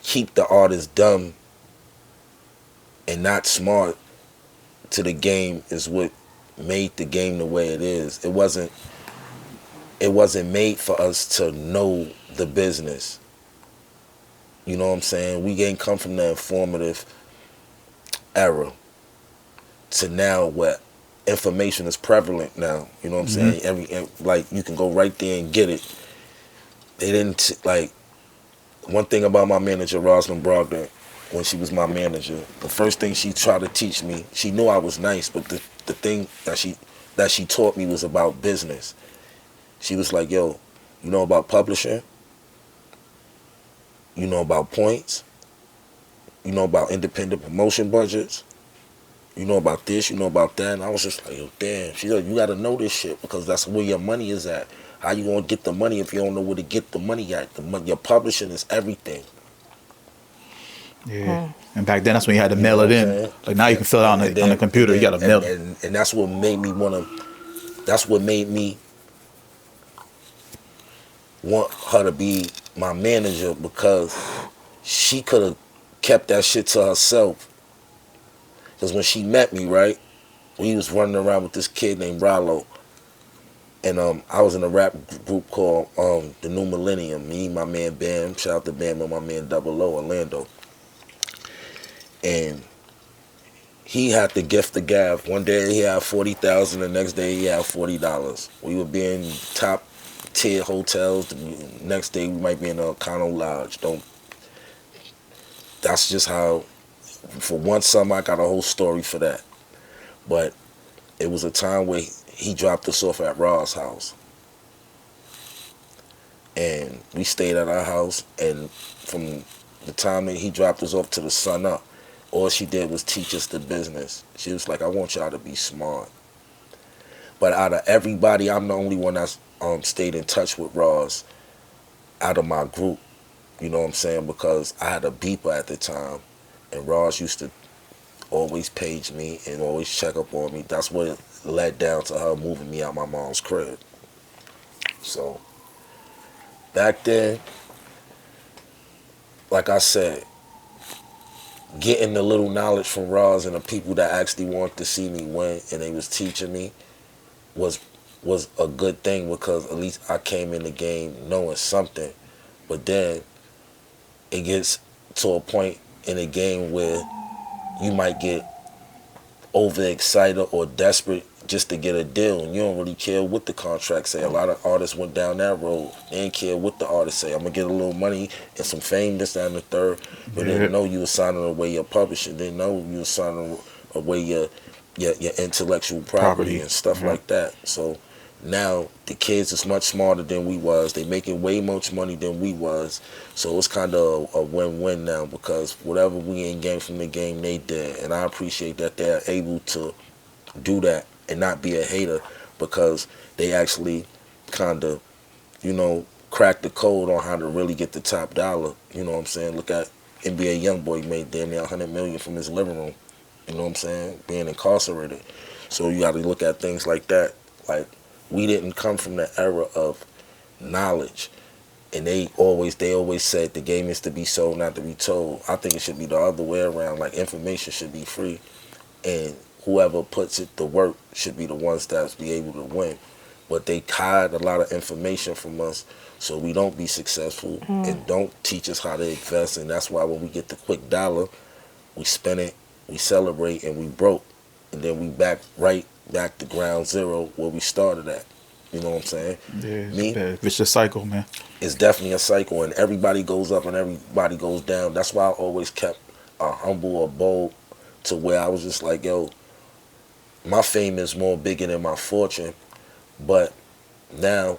keep the artist dumb and not smart to the game is what made the game the way it is. It wasn't made for us to know the business. You know what I'm saying? We ain't come from the informative era to now where information is prevalent now. You know what I'm saying? Like you can go right there and get it. They didn't like. One thing about my manager, Rosalind Brogdon, when she was my manager, the first thing she tried to teach me, she knew I was nice, but the thing that she taught me was about business. She was like, yo, you know about publishing? You know about points? You know about independent promotion budgets? You know about this, you know about that? And I was just like, yo, damn. She's like, you got to know this shit because that's where your money is at. How you going to get the money if you don't know where to get the money at? Your publishing is everything. Yeah. And back then, that's when you had to mail it in. Like now you can fill it out on the computer. You got to mail it. And that's what made me want her to be my manager because she could have kept that shit to herself. Because when she met me, right, we was running around with this kid named Rollo. And I was in a rap group called The New Millennium. Me, my man Bam, shout out to Bam and my man Double O, Orlando. And he had the gift of gab. One day he had $40,000, the next day he had $40. We would be in top tier hotels. The next day we might be in a Econo Lodge. That's just how, for one summer I got a whole story for that. But it was a time where he dropped us off at Ra's house. And we stayed at our house, and from the time that he dropped us off to the sun up, all she did was teach us the business. She was like, I want y'all to be smart. But out of everybody, I'm the only one that's stayed in touch with Ra's out of my group. You know what I'm saying? Because I had a beeper at the time, and Ra's used to always paged me and always check up on me. That's what led down to her moving me out my mom's crib. So back then, like I said, getting the little knowledge from Roz and the people that actually wanted to see me win and they was teaching me was a good thing, because at least I came in the game knowing something. But then it gets to a point in the game where you might get overexcited or desperate just to get a deal, and you don't really care what the contract say. A lot of artists went down that road. They didn't care what the artist say. I'm gonna get a little money and some fame, this, that, and the third. But they didn't know you were signing away your publisher. They didn't know you were signing away your intellectual property and stuff like that. So now the kids is much smarter than we was. They making way much money than we was. So it's kind of a win-win now, because whatever we ain't gained from the game, they did. And I appreciate that they're able to do that and not be a hater, because they actually kind of, crack the code on how to really get the top dollar. You know what I'm saying? Look at NBA YoungBoy, made damn near $100 million from his living room. You know what I'm saying? Being incarcerated. So you got to look at things like that. Like, we didn't come from the era of knowledge, and they always said the game is to be sold, not to be told. I think it should be the other way around. Like, information should be free, and whoever puts it to work should be the ones that be able to win. But they hide a lot of information from us, so we don't be successful and don't teach us how to invest. And that's why when we get the quick dollar, we spend it, we celebrate, and we broke, and then we back to ground zero where we started at. You know what I'm saying? Yeah, it's a vicious cycle, man. It's definitely a cycle, and everybody goes up and everybody goes down. That's why I always kept a humble or bold, to where I was just like, yo, my fame is more bigger than my fortune. But now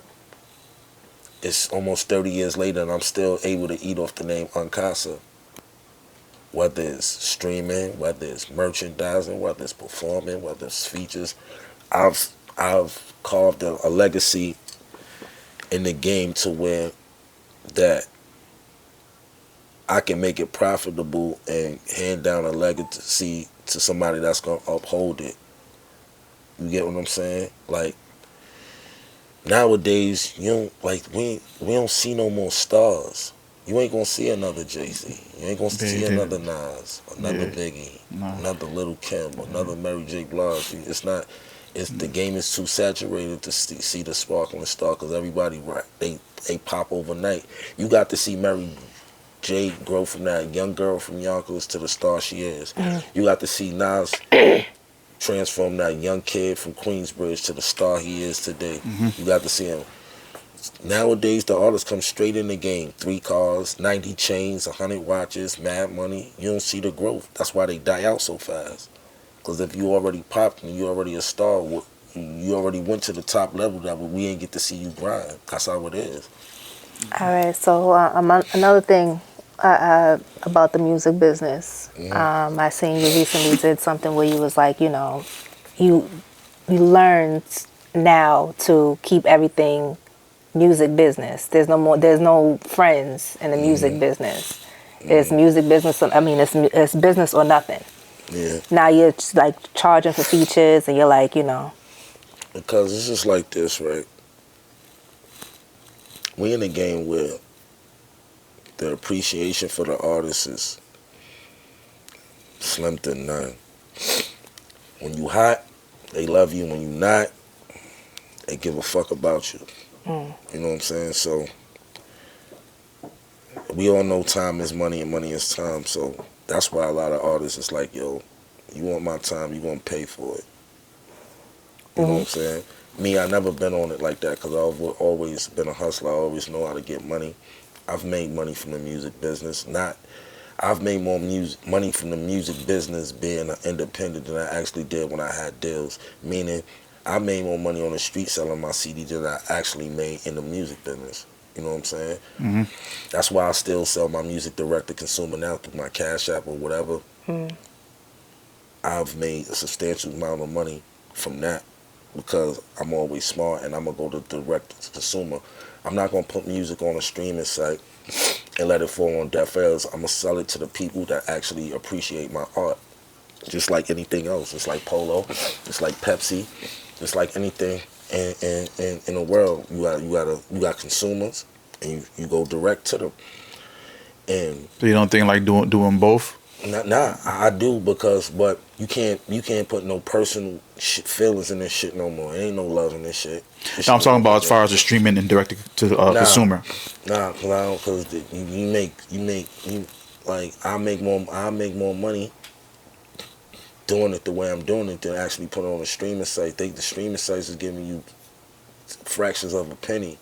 it's almost 30 years later, and I'm still able to eat off the name Unkasa. Whether it's streaming, whether it's merchandising, whether it's performing, whether it's features, I've carved a legacy in the game to where that I can make it profitable and hand down a legacy to somebody that's gonna uphold it. You get what I'm saying? Like, nowadays, we don't see no more stars. You ain't gonna see another Jay-Z. You ain't gonna see another Nas, another Biggie, another Little Kim, another Mary J. Blige. The game is too saturated to see the sparkling star, because everybody, they pop overnight. You got to see Mary J. grow from that young girl from Yonkers to the star she is. You got to see Nas transform that young kid from Queensbridge to the star he is today. You got to see him. Nowadays, the artists come straight in the game. 3 cars, 90 chains, 100 watches, mad money. You don't see the growth. That's why they die out so fast. Because if you already popped and you already a star, you already went to the top level, that we ain't get to see you grind. That's how it is. All right. So another thing about the music business, I seen you recently did something where you was like, you learned now to keep everything music business. There's no friends in the music business. It's music business. I mean, it's business or nothing. Yeah. Now you're just like charging for features, and you're like, Because it's just like this, right? We in a game where the appreciation for the artist is slim to none. When you hot, they love you. When you not, they give a fuck about you. You know what I'm saying? So we all know time is money and money is time. So that's why a lot of artists is like, yo, you want my time, you gonna pay for it. You know what I'm saying? Me, I never been on it like that, because I've always been a hustler. I always know how to get money. I've made money from the music business. I've made more money from the music business being an independent than I actually did when I had deals. Meaning, I made more money on the street selling my CD than I actually made in the music business. You know what I'm saying? That's why I still sell my music direct to consumer now through my Cash App or whatever. I've made a substantial amount of money from that, because I'm always smart and I'm going to go to direct to consumer. I'm not going to put music on a streaming site and let it fall on deaf ears. I'm going to sell it to the people that actually appreciate my art. just like anything else. It's like Polo, it's like Pepsi, it's like anything in the world. You got consumers, and you go direct to them. And So you don't think like doing both? nah, I do because, but you can't put no personal feelings in this shit no more. Ain't no love in this shit. No, I'm talking about as far as the streaming and direct to consumer. Nah, cause I don't. Cause you like I make more money doing it the way I'm doing it than actually put it on a streaming site. The streaming sites is giving you fractions of a penny.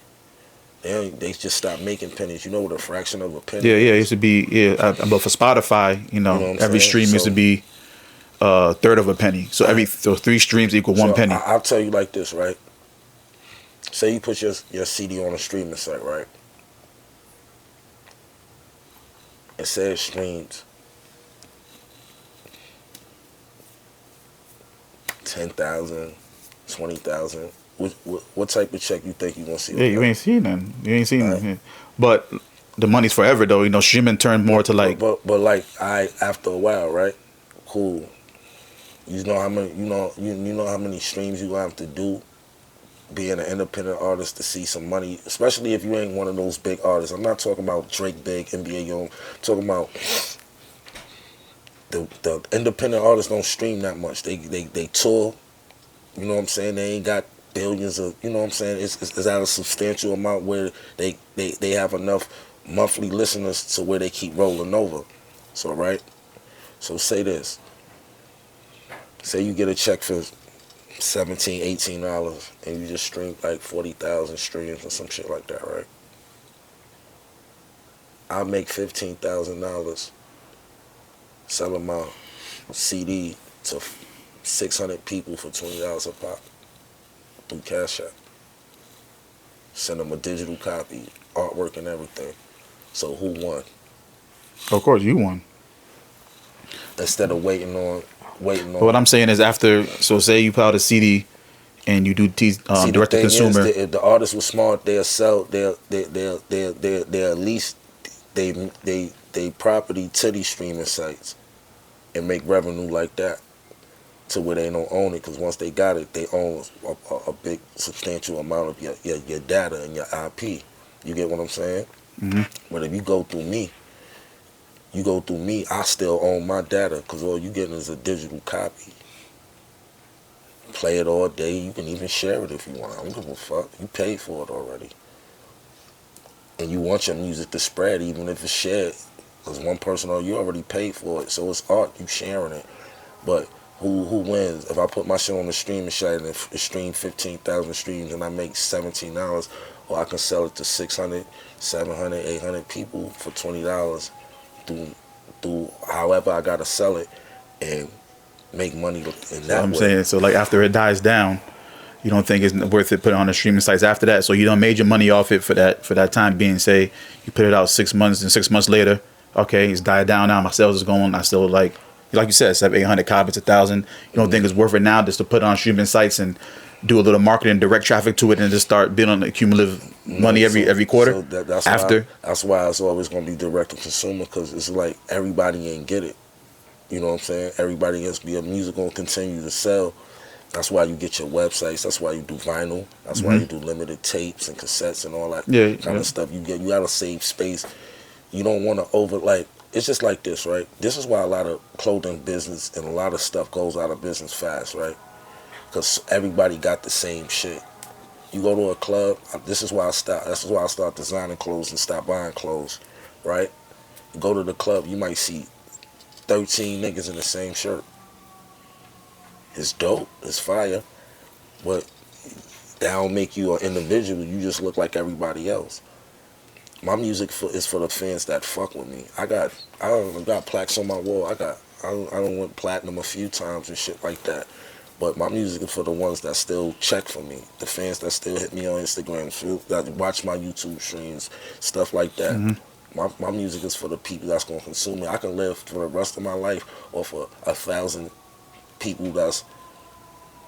They just stopped making pennies. You know what a fraction of a penny Yeah, is? it used to be but for Spotify, You know what I'm every saying? stream used to be a third of a penny. So so 3 streams equal 1 penny. I'll tell you like this, right? Say you put your CD on a streaming site, right? It says streams 10,000, 20,000. What type of check you think you gonna see? Yeah, you ain't seen none. You ain't seen none. But the money's forever though. Streaming turned more to like. But like after a while, right? Cool. You know how many you know how many streams you gonna have to do being an independent artist to see some money, especially if you ain't one of those big artists. I'm not talking about Drake big, NBA young. I'm talking about the independent artists don't stream that much. They tour. You know what I'm saying? They ain't got billions of, you know what I'm saying? It's at a substantial amount where they have enough monthly listeners to where they keep rolling over. So, right? So say this. Say you get a check for $17, $18 and you just stream like 40,000 streams or some shit like that, right? I make $15,000 selling my CD to 600 people for $20 a pop through Cash App. Send them a digital copy, artwork and everything. So who won? Of course, you won. Instead of waiting on. But what I'm saying is after, so say you put out a CD and you do direct to consumer. If the artist was smart, they'll sell. They'll at least they property to these streaming sites and make revenue like that, to where they don't own it. Because once they got it, they own a big substantial amount of your data and your IP. You get what I'm saying? Mm-hmm. But if you go through me, I still own my data because all you getting is a digital copy. Play it all day. You can even share it if you want. I don't give a fuck. You paid for it already. And you want your music to spread even if it's shared. Because one person, you already paid for it. So it's art. You sharing it. But who wins? If I put my shit on the streaming site and it stream 15,000 streams and I make $17, or I can sell it to 600, 700, 800 people for $20 through however I gotta sell it and make money in that I'm way. saying, so like after it dies down, you don't think it's worth it put it on the streaming sites after that? So you done made your money off it for that time being. Say you put it out 6 months and 6 months later, okay, it's died down now. My sales is going. I still like you said, 700, 800 copies, 1,000. You don't think it's worth it now just to put it on streaming sites and do a little marketing, direct traffic to it, and just start building the cumulative money every quarter? So that's why it's always gonna be direct to consumer, because it's like everybody ain't get it. You know what I'm saying? Everybody has to be a music gonna continue to sell. That's why you get your websites. That's why you do vinyl. That's why you do limited tapes and cassettes and all that kind of stuff. You gotta save space. You don't want to it's just like this, right? This is why a lot of clothing business and a lot of stuff goes out of business fast, right? Because everybody got the same shit. You go to a club. This is why I start. This is why I start designing clothes and stop buying clothes, right? You go to the club, you might see 13 niggas in the same shirt. It's dope. It's fire, but that don't make you an individual. You just look like everybody else. My music is for the fans that fuck with me. I got plaques on my wall. I don't went platinum a few times and shit like that. But my music is for the ones that still check for me, the fans that still hit me on Instagram, that watch my YouTube streams, stuff like that. Mm-hmm. My music is for the people that's gonna consume it. I can live for the rest of my life off of 1,000 people that's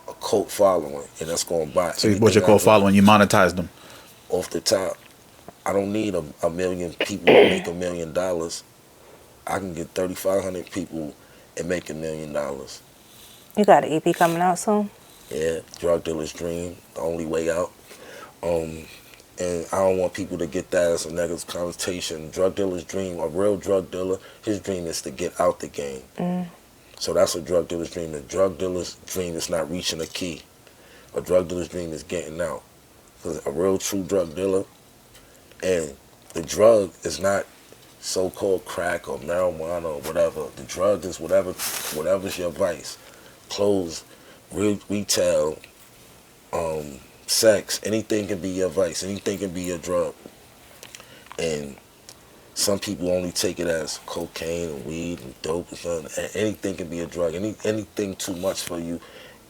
a cult following and that's gonna buy. So what's your cult following? You monetize them off the top. I don't need a million people to make $1 million. I can get 3,500 people and make $1 million. You got an EP coming out soon? Yeah, Drug Dealer's Dream, the only way out. And I don't want people to get that as a negative connotation. Drug dealer's dream, a real drug dealer, his dream is to get out the game. So that's a drug dealer's dream. A drug dealer's dream is not reaching a key. A drug dealer's dream is getting out. Because a real true drug dealer, and the drug is not so-called crack or marijuana or whatever. The drug is whatever's your vice. Clothes, retail, sex, anything can be your vice, anything can be your drug. And some people only take it as cocaine and weed and dope and something. And anything can be a drug. Anything too much for you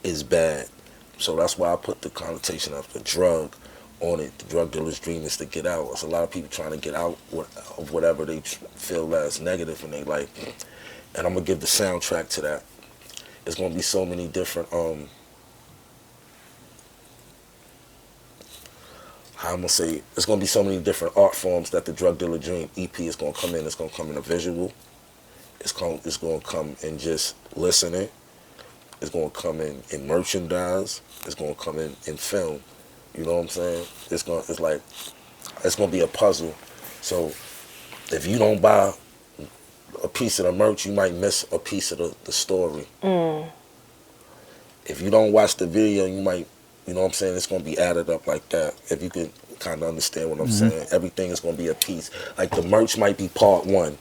is bad. So that's why I put the connotation of the drug on it. The drug dealer's dream is to get out. There's a lot of people trying to get out of whatever they feel that's negative in their life. And I'm going to give the soundtrack to that. There's going to be so many different I'm gonna say there's gonna be so many different art forms that the Drug Dealer Dream EP is gonna come in. It's gonna come in a visual. It's gonna come in just listening. It's gonna come in merchandise. It's gonna come in film. You know what I'm saying? It's gonna be a puzzle. So if you don't buy a piece of the merch, you might miss a piece of the story. If you don't watch the video, you might. You know what I'm saying? It's going to be added up like that. If you can kind of understand what I'm saying. Everything is going to be a piece. Like the merch might be part 1.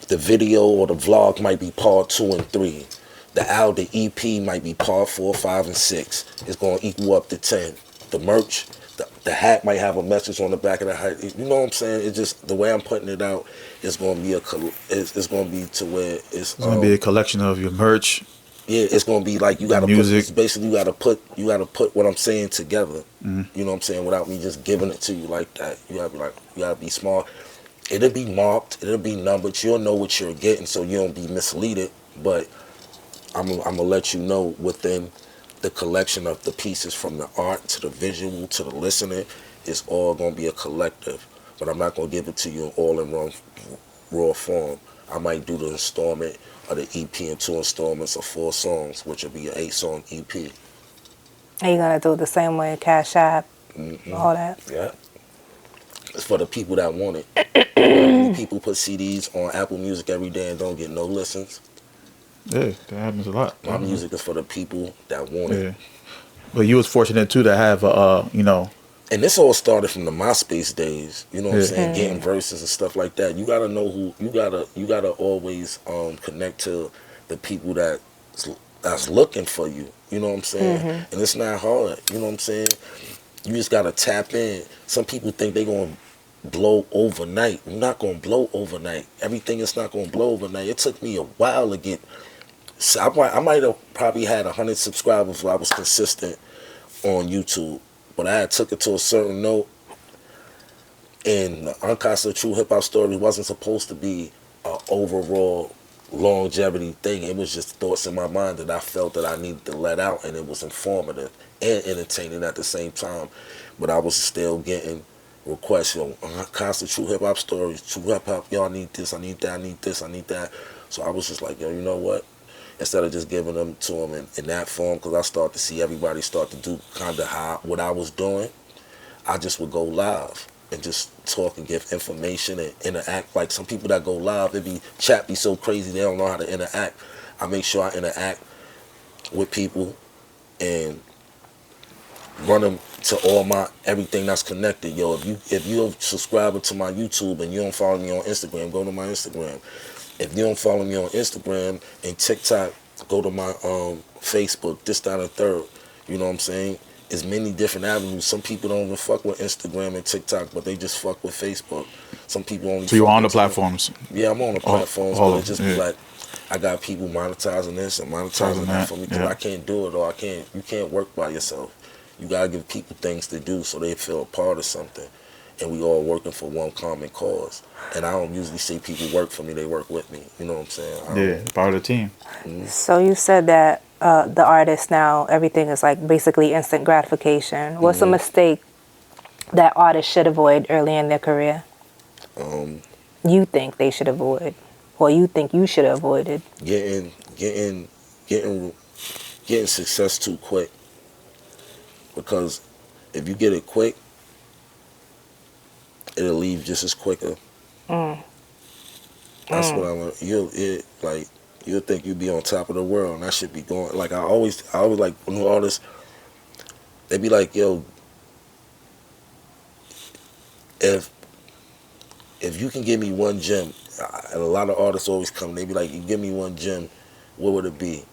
The video or the vlog might be part 2 and 3. The EP might be part 4, 5, and 6. It's going to equal up to 10. The merch, the hat might have a message on the back of the hat. You know what I'm saying? It's just the way I'm putting it out. It's going to be it's going to be to where it's going to be a collection of your merch. Yeah, it's gonna be like you gotta put. Basically, you gotta put what I'm saying together. You know what I'm saying? Without me just giving it to you like that. You gotta be smart. It'll be marked. It'll be numbered. You'll know what you're getting, so you don't be misleaded. But I'm gonna let you know within the collection of the pieces, from the art to the visual to the listening, it's all gonna be a collective. But I'm not gonna give it to you all in one raw form. I might do the installment of the EP in 2 installments of 4 songs, which will be an 8-song EP. Are you gonna do it the same way, Cash App, all that? Yeah. It's for the people that want it. People put CDs on Apple Music every day and don't get no listens. Yeah, that happens a lot. My music is for the people that want it. But you was fortunate too to have And this all started from the MySpace days, you know what I'm saying, getting verses and stuff like that. You gotta know who you gotta always connect to the people that's looking for you. You know what I'm saying? And it's not hard. You know what I'm saying? You just gotta tap in. Some people think they gonna blow overnight. You're not gonna blow overnight. Everything is not gonna blow overnight. It took me a while to get. So I might have probably had 100 subscribers if I was consistent on YouTube. But I had took it to a certain note, and the Unkasa True Hip Hop Story wasn't supposed to be an overall longevity thing. It was just thoughts in my mind that I felt that I needed to let out, and it was informative and entertaining at the same time. But I was still getting requests, Unkasa True Hip Hop Stories, True Hip Hop, y'all need this, I need that, I need this, I need that. So I was just like, yo, you know what? Instead of just giving them to them in that form, because I started to see everybody start to do kind of what I was doing, I just would go live and just talk and give information and interact. Like some people that go live, chat be so crazy they don't know how to interact. I make sure I interact with people and run them to all everything that's connected. Yo, if you're a subscriber to my YouTube and you don't follow me on Instagram, go to my Instagram. If you don't follow me on Instagram and TikTok, go to my Facebook, this, that, and third. You know what I'm saying? There's many different avenues. Some people don't even fuck with Instagram and TikTok, but they just fuck with Facebook. Some people only. So you're on the platforms? Yeah, I'm on the platforms, but it just be like, I got people monetizing this and monetizing that for me, because I can't do it, or you can't work by yourself. You gotta give people things to do so they feel a part of something. And we all working for one common cause. And I don't usually see people work for me, they work with me. You know what I'm saying? Part of the team. So you said that the artists now, everything is like basically instant gratification. What's a mistake that artists should avoid early in their career? You think they should avoid? Or you think you should have avoided? Getting success too quick. Because if you get it quick, it'll leave just as quicker. That's what I learned. You'll think you'll be on top of the world, and I should be going. Like I always like new artists. They be like, yo, if you can give me one gem, and a lot of artists always come. They be like, you give me one gem, what would it be?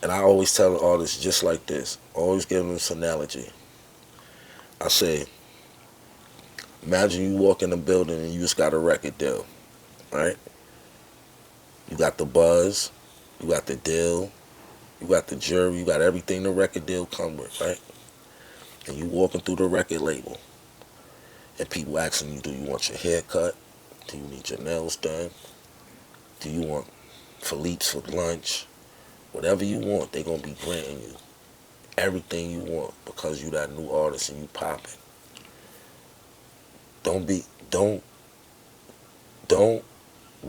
And I always tell the artists just like this. Always give them this analogy. I say, imagine you walk in a building and you just got a record deal, right? You got the buzz, you got the deal, you got the jury, you got everything the record deal come with, right? And you walking through the record label, and people asking you, do you want your hair cut? Do you need your nails done? Do you want Philippe's for lunch? Whatever you want, they gonna be granting you everything you want because you that new artist and you popping. Don't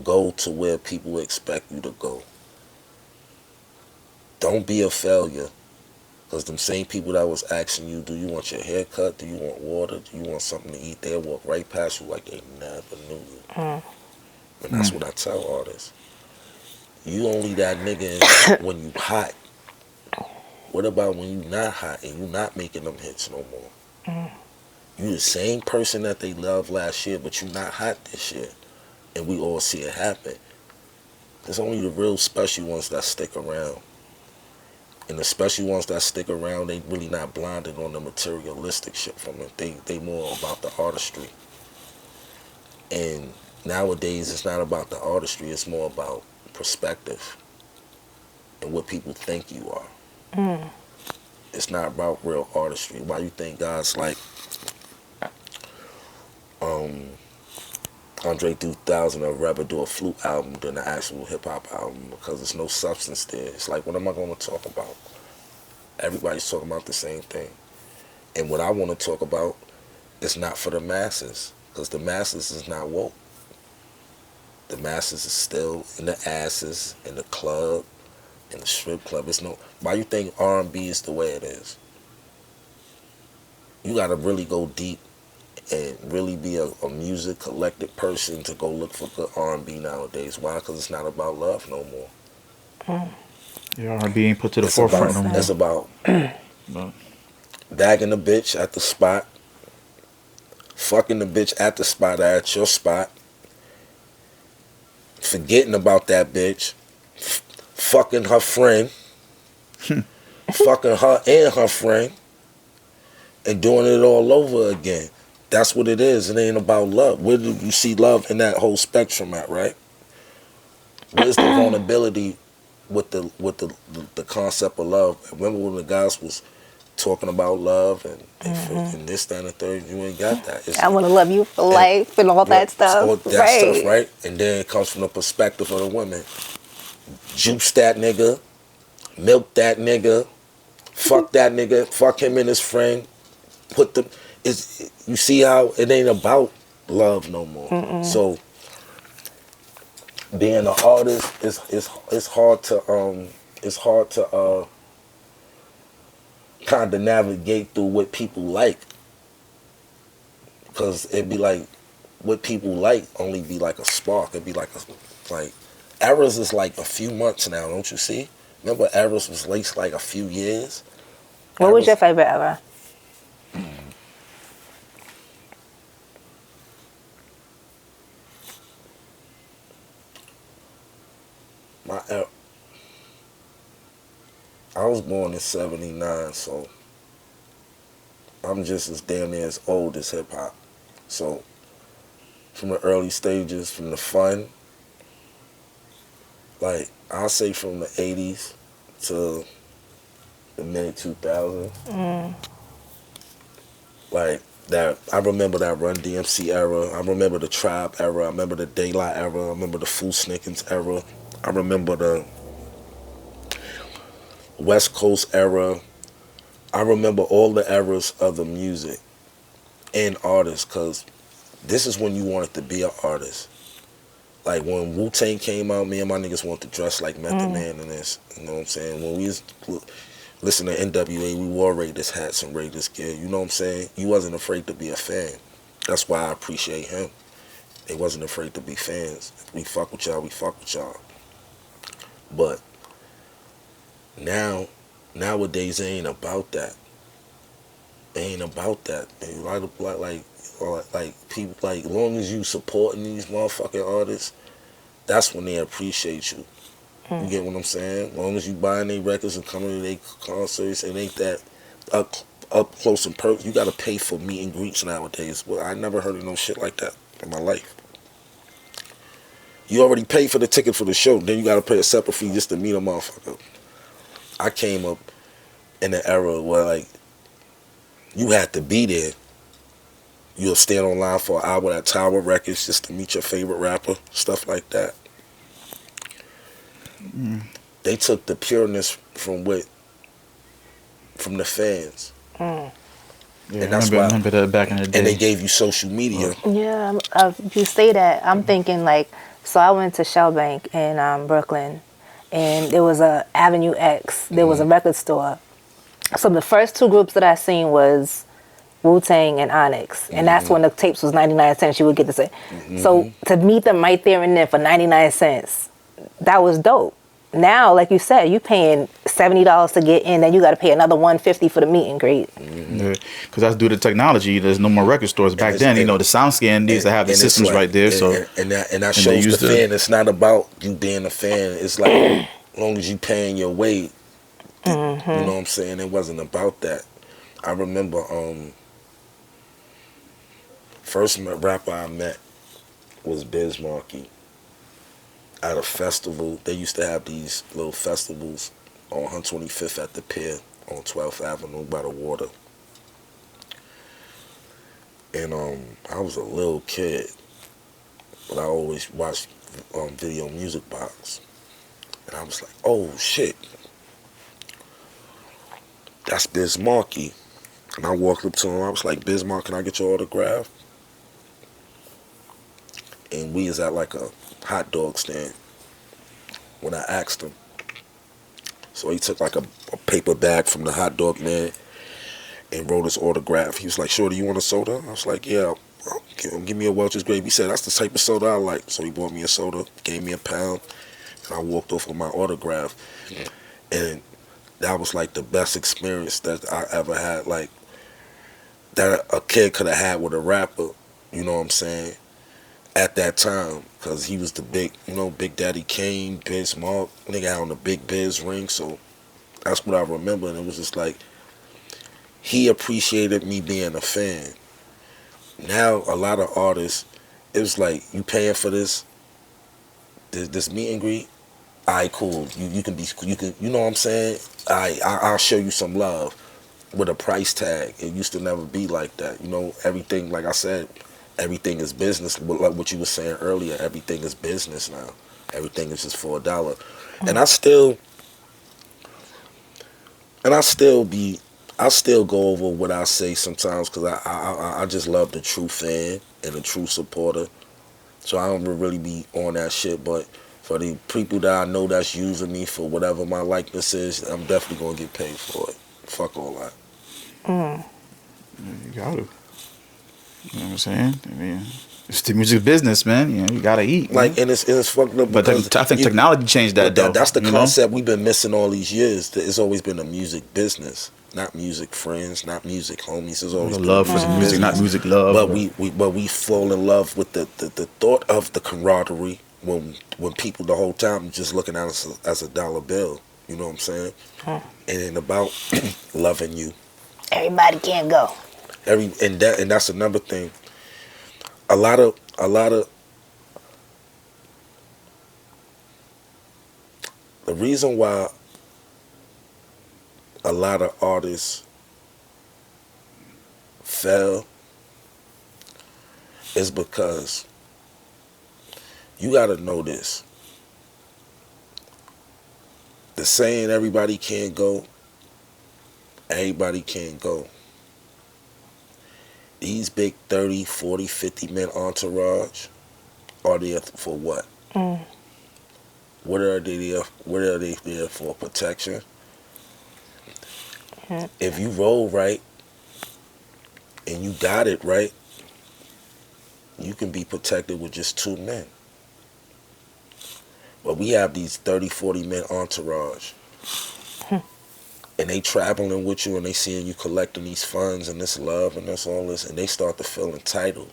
go to where people expect you to go. Don't be a failure, because them same people that was asking you, do you want your hair cut? Do you want water? Do you want something to eat? They'll walk right past you like they never knew you. And that's what I tell artists. You only that nigga when you hot. What about when you not hot and you not making them hits no more? You the same person that they loved last year, but you not hot this year. And we all see it happen. It's only the real special ones that stick around. And the special ones that stick around, they really not blinded on the materialistic shit from it. They more about the artistry. And nowadays, it's not about the artistry. It's more about perspective and what people think you are. It's not about real artistry. Why you think guys like Andre 3000 would rather do a flute album than an actual hip-hop album? Because there's no substance there. It's like, what am I going to talk about? Everybody's talking about the same thing. And what I want to talk about is not for the masses, because the masses is not woke. The masses is still in the asses, in the club, in the strip club. It's no. Why you think R&B is the way it is? You got to really go deep and really be a music collected person to go look for good R&B nowadays. Why? Because it's not about love no more. Yeah, R&B ain't put to the forefront no more. It's about bagging the bitch at the spot, fucking the bitch at the spot or at your spot, forgetting about that bitch, fucking her friend, fucking her and her friend, and doing it all over again. That's what it is. It ain't about love. Where do you see love in that whole spectrum at, right? Where's the vulnerability with the concept of love? Remember when the guys was talking about love and this, that, and the third? You ain't got that. I want to love you for life and all that stuff. All that stuff, right? And then it comes from the perspective of the women. Juice that nigga, milk that nigga, fuck that nigga, fuck him and his friend. You see how it ain't about love no more. So being an artist it's hard to kind of navigate through what people like, because it'd be like what people like only be like a spark. It'd be like Eras is like a few months now, don't you see? Remember Eras was like a few years. What was your favorite era? I was born in '79, so I'm just as damn near as old as hip hop. So from the early stages, from the fun, like I'll say from the '80s to the mid 2000s, like that. I remember that Run DMC era. I remember the Tribe era. I remember the Daylight era. I remember the Fool Snickens era. I remember the West Coast era. I remember all the eras of the music and artists, because this is when you wanted to be an artist. Like when Wu-Tang came out, me and my niggas wanted to dress like Method Man and this. You know what I'm saying? When we was listen to NWA, we wore Raiders hats and Raiders gear. You know what I'm saying? You wasn't afraid to be a fan. That's why I appreciate him. They wasn't afraid to be fans. If we fuck with y'all, we fuck with y'all. But nowadays, it ain't about that. It ain't about that. And like people, like, long as you supporting these motherfucking artists, that's when they appreciate you. You get what I'm saying? Long as you buying their records and coming to their concerts, it ain't that up close and personal. You gotta pay for meet and greets nowadays. Well, I never heard of no shit like that in my life. You already paid for the ticket for the show, then you gotta pay a separate fee just to meet a motherfucker. I came up in an era where, like, you had to be there. You'll stand online for an hour at Tower Records just to meet your favorite rapper, stuff like that. They took the pureness from the fans. Yeah, And that's I remember that back in the day. And they gave you social media. Yeah, you say that, I'm thinking like, so I went to Shellbank in Brooklyn, and there was a Avenue X. There was a record store. So the first two groups that I seen was Wu-Tang and Onyx, and that's when the tapes was 99 cents. You would get to say, so to meet them right there and then for 99 cents, that was dope. Now, like you said, you paying $70 to get in, then you got to pay another $150 for the meet and greet. Yeah, because that's due to technology. There's no more record stores back then. You know, the SoundScan needs to have the systems right there. That shows the fan. It's not about you being a fan. It's like, as long as you paying your way, you know what I'm saying? It wasn't about that. I remember first rapper I met was Biz Markie. At a festival, they used to have these little festivals on 125th at the pier on 12th Avenue by the water. And I was a little kid, but I always watched Video Music Box. And I was like, oh shit, that's Biz Markie. And I walked up to him, I was like, Biz Markie, can I get your autograph? And we was at like a hot dog stand when I asked him. So he took like a paper bag from the hot dog man and wrote his autograph. He was like, "Shorty, you want a soda?" I was like, "Yeah, give me a Welch's Grape." He said, "That's the type of soda I like." So he bought me a soda, gave me a pound, and I walked off with my autograph. And that was like the best experience that I ever had, like, that a kid could have had with a rapper, you know what I'm saying, at that time, because he was the big, Big Daddy Kane, Biz Mark, nigga had on the big Biz ring, so that's what I remember, and it was just like, he appreciated me being a fan. Now, a lot of artists, it was like, you paying for this meet and greet? Alright, cool, you can, you know what I'm saying? I'll show you some love with a price tag. It used to never be like that, everything, like I said, everything is business. Like what you were saying earlier, everything is business now. Everything is just for $1. And I still go over what I say sometimes, because I just love the true fan and the true supporter. So I don't really be on that shit. But for the people that I know that's using me for whatever my likeness is, I'm definitely gonna get paid for it. Fuck all that. You got to. You know what I'm saying? I mean, it's the music business, man. You gotta eat. Like, and it's fucked up. But I think technology changed that, though. That's the concept we've been missing all these years. It's always been a music business, not music friends, not music homies. It's always been love for music, not music love. But we fall in love with the thought of the camaraderie when people the whole time just looking at us as a dollar bill. You know what I'm saying? And it's about loving you. Everybody can't go. And that's another thing. A lot of the reason why a lot of artists fail is because you gotta know this. The saying everybody can't go, everybody can't go. These big 30, 40, 50 men entourage are there for what? What are they there? What are they there for? Protection. If you roll right and you got it right, you can be protected with just 2 men. But we have these 30, 40 men entourage. And they traveling with you and they seeing you collecting these funds and this love and this all this, and they start to feel entitled.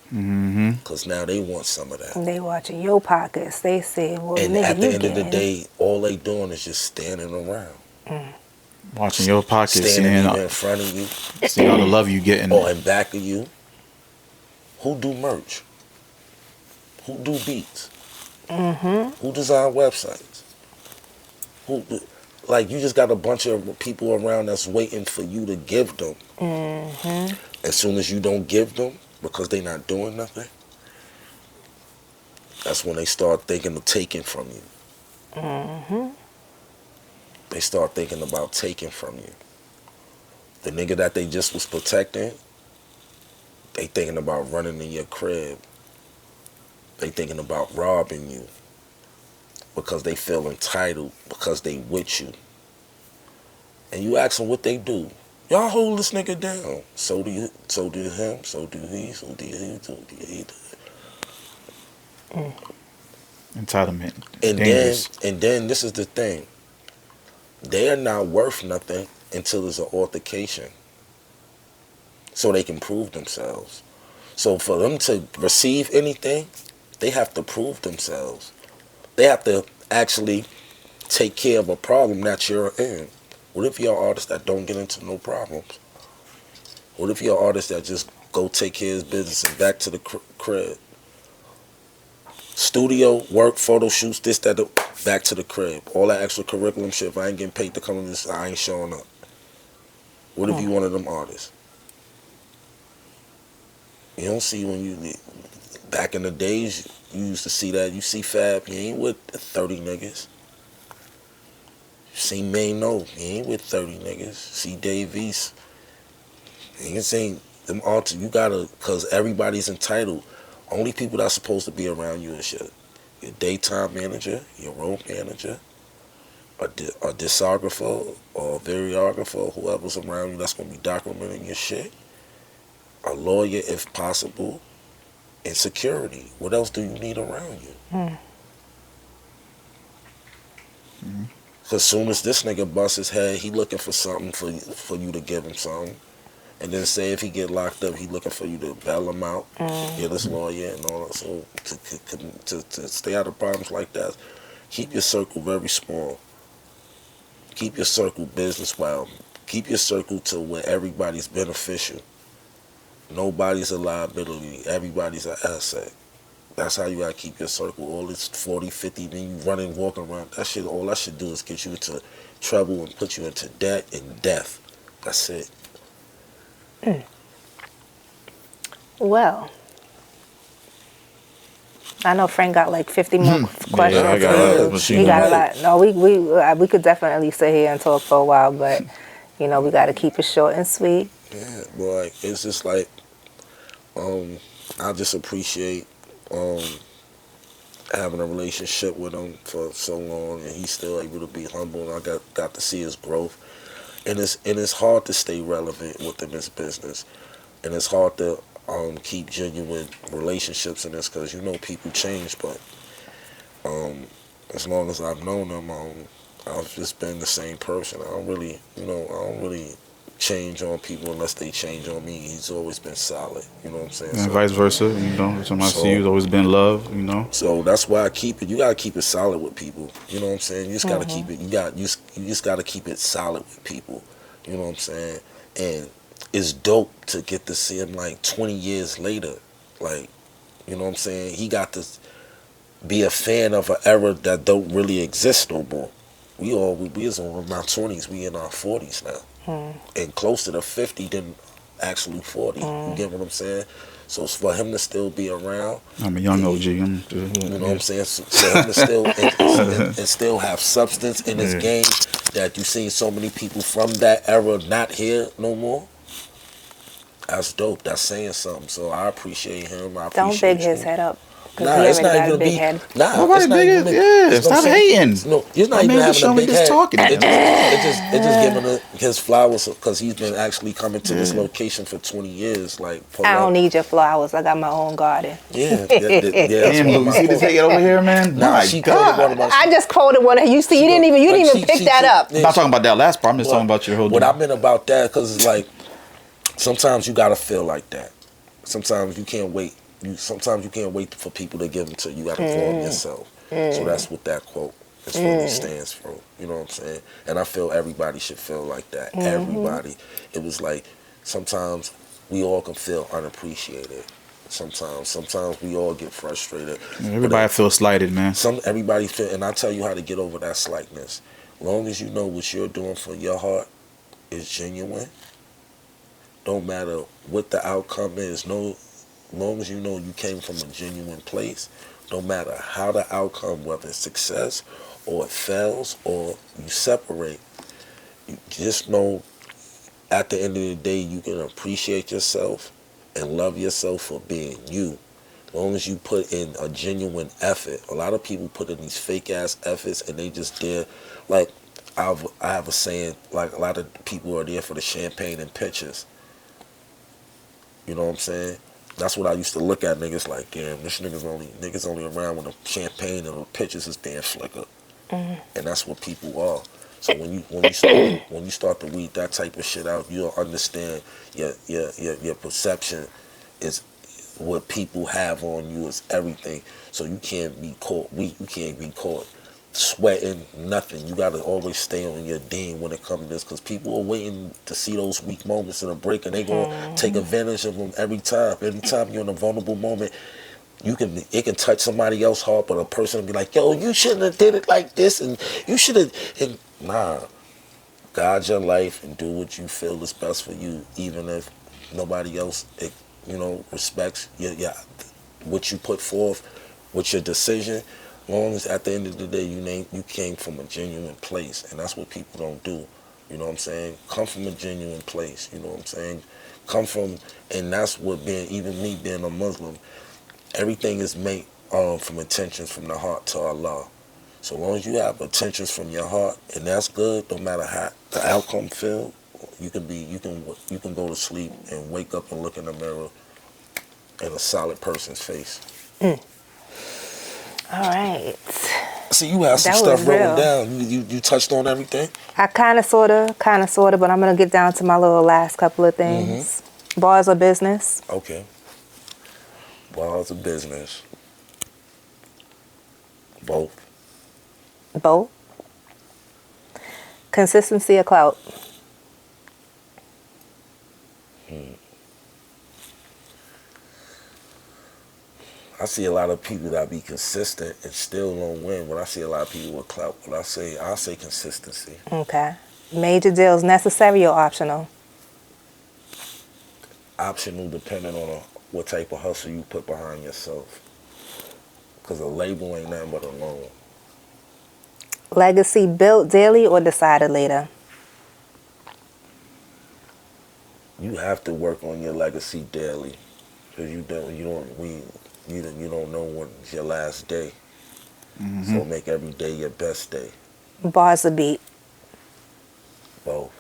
Because now they want some of that. And they watching your pockets. They say, well, And nigga, at the you end of the getting. day, all they doing is just standing around. Watching your pockets, Standing seeing, either in front of you seeing all the love you getting. or in back of you. Who do merch? Who do beats? Who design websites? Who, like, you just got a bunch of people around that's waiting for you to give them. As soon as you don't give them, because they not doing nothing, that's when they start thinking of taking from you. They start thinking about taking from you. The nigga that they just was protecting, they thinking about running in your crib. They thinking about robbing you because they feel entitled, because they with you. And you ask them what they do. Y'all hold this nigga down. So do you, so do him, so do he, so do he, so do he. Entitlement. And then this is the thing. They are not worth nothing until there's an altercation. So they can prove themselves. So for them to receive anything, they have to prove themselves. They have to actually take care of a problem that you're in. What if you're an artist that don't get into no problems? What if you're an artist that just go take care of his business and back to the crib? Studio, work, photo shoots, this, that, back to the crib. All that extra curriculum shit, if I ain't getting paid to come in this, I ain't showing up. What if you one of them artists? You don't see when you, back in the days, you used to see that. You see Fab, he ain't with 30 niggas. You see Mano, he ain't with 30 niggas. See Dave East, he ain't saying them artists, you gotta, cause everybody's entitled. Only people that's supposed to be around you is your daytime manager, your road manager, a discographer or a videographer, whoever's around you that's gonna be documenting your shit. A lawyer if possible, and security. What else do you need around you? Cause soon as this nigga busts his head, he looking for something for you to give him something. And then say if he get locked up, he looking for you to bail him out, get this lawyer and all that. So to stay out of problems like that, keep your circle very small. Keep your circle business wild. Keep your circle to where everybody's beneficial. Nobody's a liability. Everybody's an asset. That's how you gotta keep your circle. All this 40, 50, then you running, walking around. That shit, all that should do is get you into trouble and put you into debt and death. That's it. Well, I know Frank got like 50 more questions. I got He got a lot. No, we could definitely sit here and talk for a while, but you know we got to keep it short and sweet. Yeah, boy, it's just like, I just appreciate having a relationship with him for so long, and he's still able to be humble. And I got to see his growth, and it's hard to stay relevant within this business, and it's hard to keep genuine relationships in this because you know people change, but as long as I've known him, I've just been the same person. I don't really change on people unless they change on me. He's always been solid, you know what I'm saying? And vice versa, you know. Every time I see you, it's always been love, you know. So that's why I keep it. You gotta keep it solid with people. You know what I'm saying? You just gotta keep it. You just gotta keep it solid with people. You know what I'm saying? And it's dope to get to see him like 20 years later. Like, you know what I'm saying? He got to be a fan of an era that don't really exist no more. We was in our 20s. We in our 40s now. And closer to 50 than actually 40. You get what I'm saying? So it's for him to still be around. I'm a young OG. You know what I'm saying? So him to still and still have substance in his game that you seen so many people from that era not here no more. That's dope. That's saying something. So I appreciate him. Don't big his head up. Nah, it's not even a big head. Nah, Nobody it's not big even as, yeah, stop hating. No, it's not My even man having just a showing me big just head. talking. It just giving his flowers because he's been actually coming to this location for 20 years. Like, I don't need your flowers. I got my own garden. Yeah, that's Damn, one of Lou, you my see this quotes. hate over here, man? Nah, My she quoted one of God. my. I just quoted one. You see, you didn't even pick that up. I'm not talking about that last part. I'm just talking about your whole What deal. I meant about that, because it's like, sometimes you gotta feel like that. Sometimes you can't wait. Sometimes you can't wait for people to give them to you. You gotta form yourself. So that's what that quote is really stands for. You know what I'm saying? And I feel everybody should feel like that. Everybody. It was like, sometimes we all can feel unappreciated. Sometimes we all get frustrated. Everybody feels slighted, man. Everybody feel, and I tell you how to get over that slightness. Long as you know what you're doing for your heart is genuine. Don't matter what the outcome is. No, long as you know you came from a genuine place. Don't matter how the outcome, whether it's success or it fails or you separate. You just know at the end of the day you can appreciate yourself and love yourself for being you. As long as you put in a genuine effort. A lot of people put in these fake ass efforts and they just there. Like, I have a saying, like, a lot of people are there for the champagne and pictures. You know what I'm saying? That's what I used to look at niggas like, damn, this niggas only around when the champagne and the pictures is damn flicker. And that's what people are. So when you start to weed that type of shit out, you'll understand your perception is what people have on you is everything. So you can't be caught weak. You can't be caught sweating, nothing. You got to always stay on your game when it comes to this, because people are waiting to see those weak moments in a break, and they going to take advantage of them every time. Anytime you're in a vulnerable moment, it can touch somebody else's heart, but a person will be like, yo, you shouldn't have did it like this, and you should have, and nah. Guide your life and do what you feel is best for you, even if nobody else, respects what you put forth with your decision. Long as at the end of the day you came from a genuine place, and that's what people don't do. You know what I'm saying? Come from a genuine place. You know what I'm saying? And that's what even me being a Muslim, everything is made from intentions from the heart to Allah. So long as you have intentions from your heart, and that's good, no matter how the outcome feel, you can go to sleep and wake up and look in the mirror in a solid person's face. All right. See, you have some That stuff was rolling real. down. You touched on everything? I kind of, sort of, but I'm going to get down to my little last couple of things. Bars or business? Okay. Bars of business. Both. Both. Consistency or clout? I see a lot of people that be consistent and still don't win. When I see a lot of people with clout, I'll say consistency. Okay. Major deals necessary or optional? Optional, depending on what type of hustle you put behind yourself. Because a label ain't nothing but a loan. Legacy built daily or decided later? You have to work on your legacy daily, because you don't know when's your last day. So make every day your best day. Bars or beat? Both.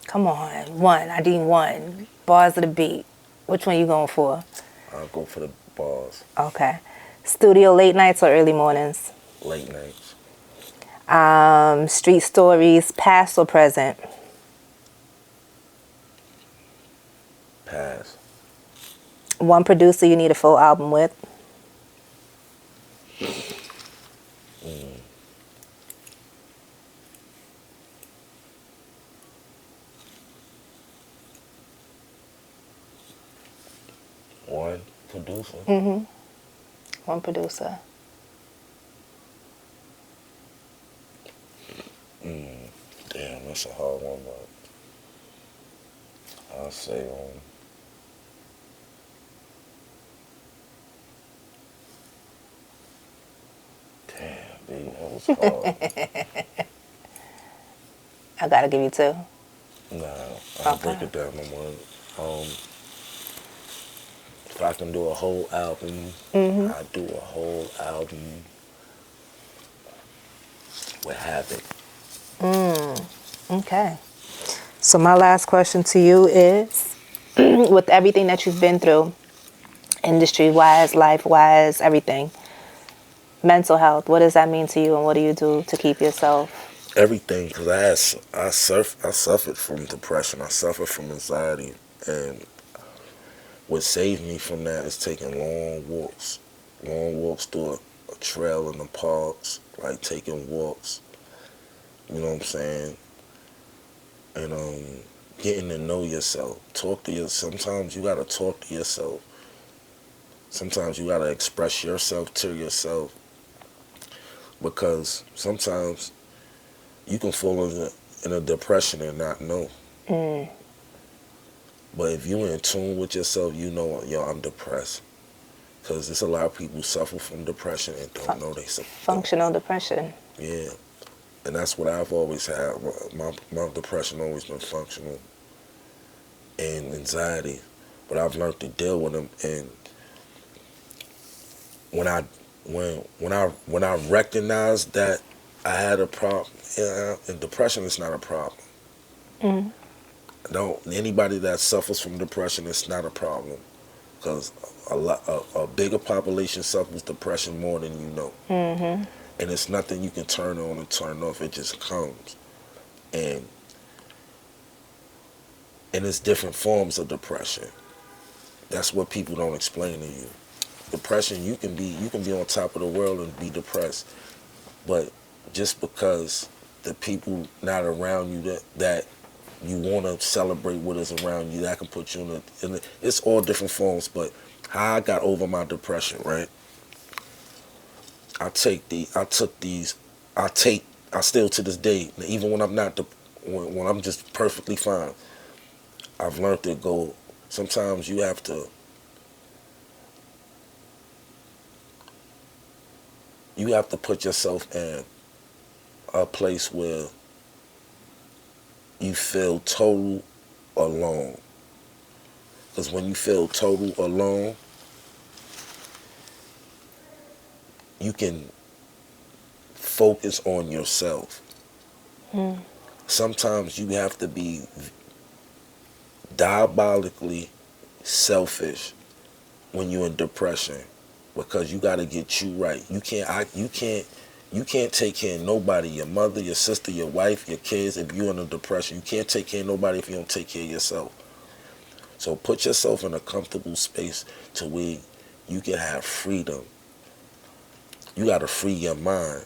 Come on, one. I need one. Bars or the beat? Which one you going for? I'll go for the bars. Okay. Studio late nights or early mornings? Late nights. Street stories, past or present? Pass. One producer you need a full album with? One producer. One producer. Damn, that's a hard one, but I'll say damn, baby, that was hard. I gotta give you two. Nah, I'll Okay. break it down to one. If I can do a whole album, I do a whole album with Havoc. Okay. So my last question to you is, with everything that you've been through, industry-wise, life-wise, everything, mental health, what does that mean to you, and what do you do to keep yourself? Everything, because I suffered from depression. I suffered from anxiety, and what saved me from that is taking long walks through a trail in the parks, like taking walks. You know what I'm saying? And getting to know yourself. Talk to yourself. Sometimes you gotta talk to yourself. Sometimes you gotta express yourself to yourself, because sometimes you can fall in a depression and not know. But if you're in tune with yourself, you know, yo, I'm depressed. Because there's a lot of people who suffer from depression and don't know they suffer. Functional depression. Yeah. And that's what I've always had. My depression always been functional and anxiety. But I've learned to deal with them. And when I recognized that I had a problem, and depression is not a problem. Anybody that suffers from depression, it's not a problem, because a bigger population suffers depression more than you know, and it's nothing you can turn on and turn off. It just comes, and it's different forms of depression. That's what people don't explain to you. Depression, you can be on top of the world and be depressed, but just because the people not around you that you want to celebrate what is around you, that can put you it's all different forms. But how I got over my depression, right? I still to this day, even when I'm not, when I'm just perfectly fine, I've learned to go, sometimes you have to put yourself in a place where you feel total alone. Because when you feel total alone, you can focus on yourself. Sometimes you have to be diabolically selfish when you're in depression, because you got to get you right. You can't take care of nobody, your mother, your sister, your wife, your kids, if you're in a depression. You can't take care of nobody if you don't take care of yourself. So put yourself in a comfortable space to where you can have freedom. You got to free your mind.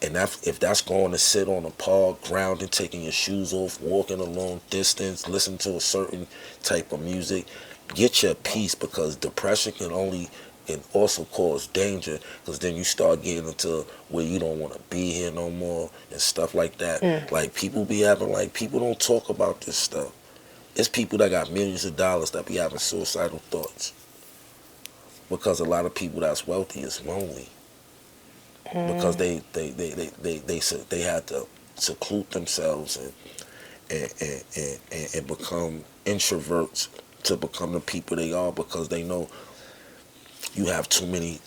And if that's going to sit on a park, grounding, taking your shoes off, walking a long distance, listen to a certain type of music, get your peace, because depression can also cause danger, because then you start getting into where you don't want to be here no more and stuff like that. Like people don't talk about this stuff. It's people that got millions of dollars that be having suicidal thoughts, because a lot of people that's wealthy is lonely, because they had to seclude themselves and become introverts to become the people they are, because they know you have too many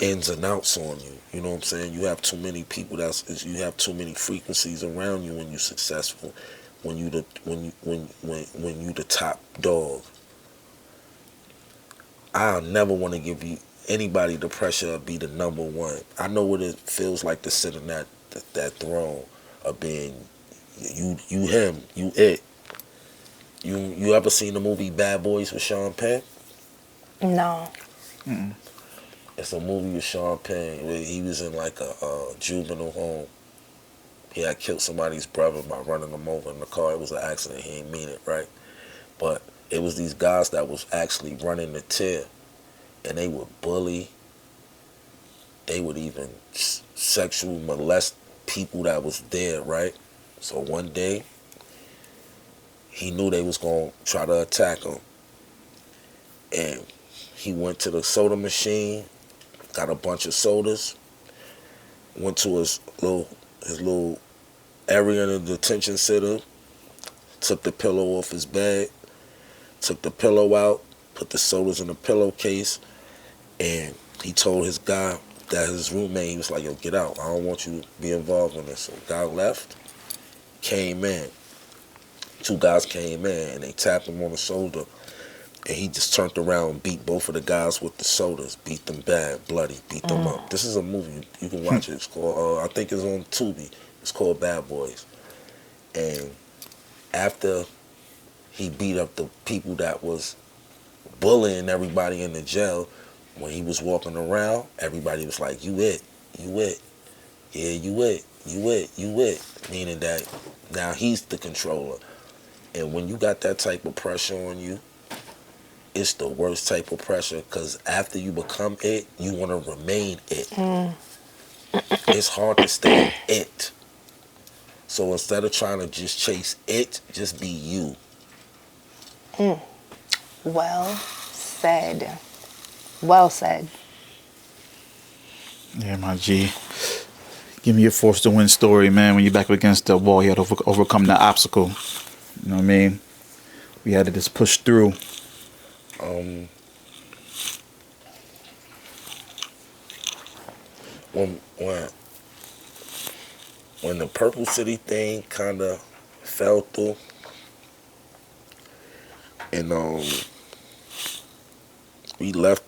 ins and outs on you. You know what I'm saying? You have too many people you have too many frequencies around you when you're successful, when you the top dog. I'll never want to give anybody the pressure of be the number one. I know what it feels like to sit in that throne of being you him, you it. You ever seen the movie Bad Boys with Sean Penn? No. It's a movie with Sean Penn where he was in like a juvenile home. He had killed somebody's brother by running him over in the car. It was an accident. He didn't mean it, right? But it was these guys that was actually running the till, and they would bully. They would even sexually molest people that was there, right? So one day, he knew they was going to try to attack him. And he went to the soda machine, got a bunch of sodas, went to his little area in the detention center, took the pillow off his bed, took the pillow out, put the sodas in a pillowcase, and he told his guy that his roommate, he was like, yo, get out. I don't want you to be involved in this. So the guy left, came in. 2 guys came in, and they tapped him on the shoulder, and he just turned around and beat both of the guys with the sodas, beat them bad, bloody, beat them up. This is a movie. You can watch it. It's called, I think it's on Tubi. It's called Bad Boys. And after he beat up the people that was bullying everybody in the jail, when he was walking around, everybody was like, you it, you it. Yeah, you it, you it, you it. Meaning that now he's the controller. And when you got that type of pressure on you, it's the worst type of pressure, because after you become it, you want to remain it. It's hard to stay it. So instead of trying to just chase it, just be you. Well said. Well said. Yeah, my G. Give me your force to win story, man. When you're back against the wall, you had to overcome the obstacle. You know what I mean? We had to just push through. When the Purple City thing kind of fell through, and we left,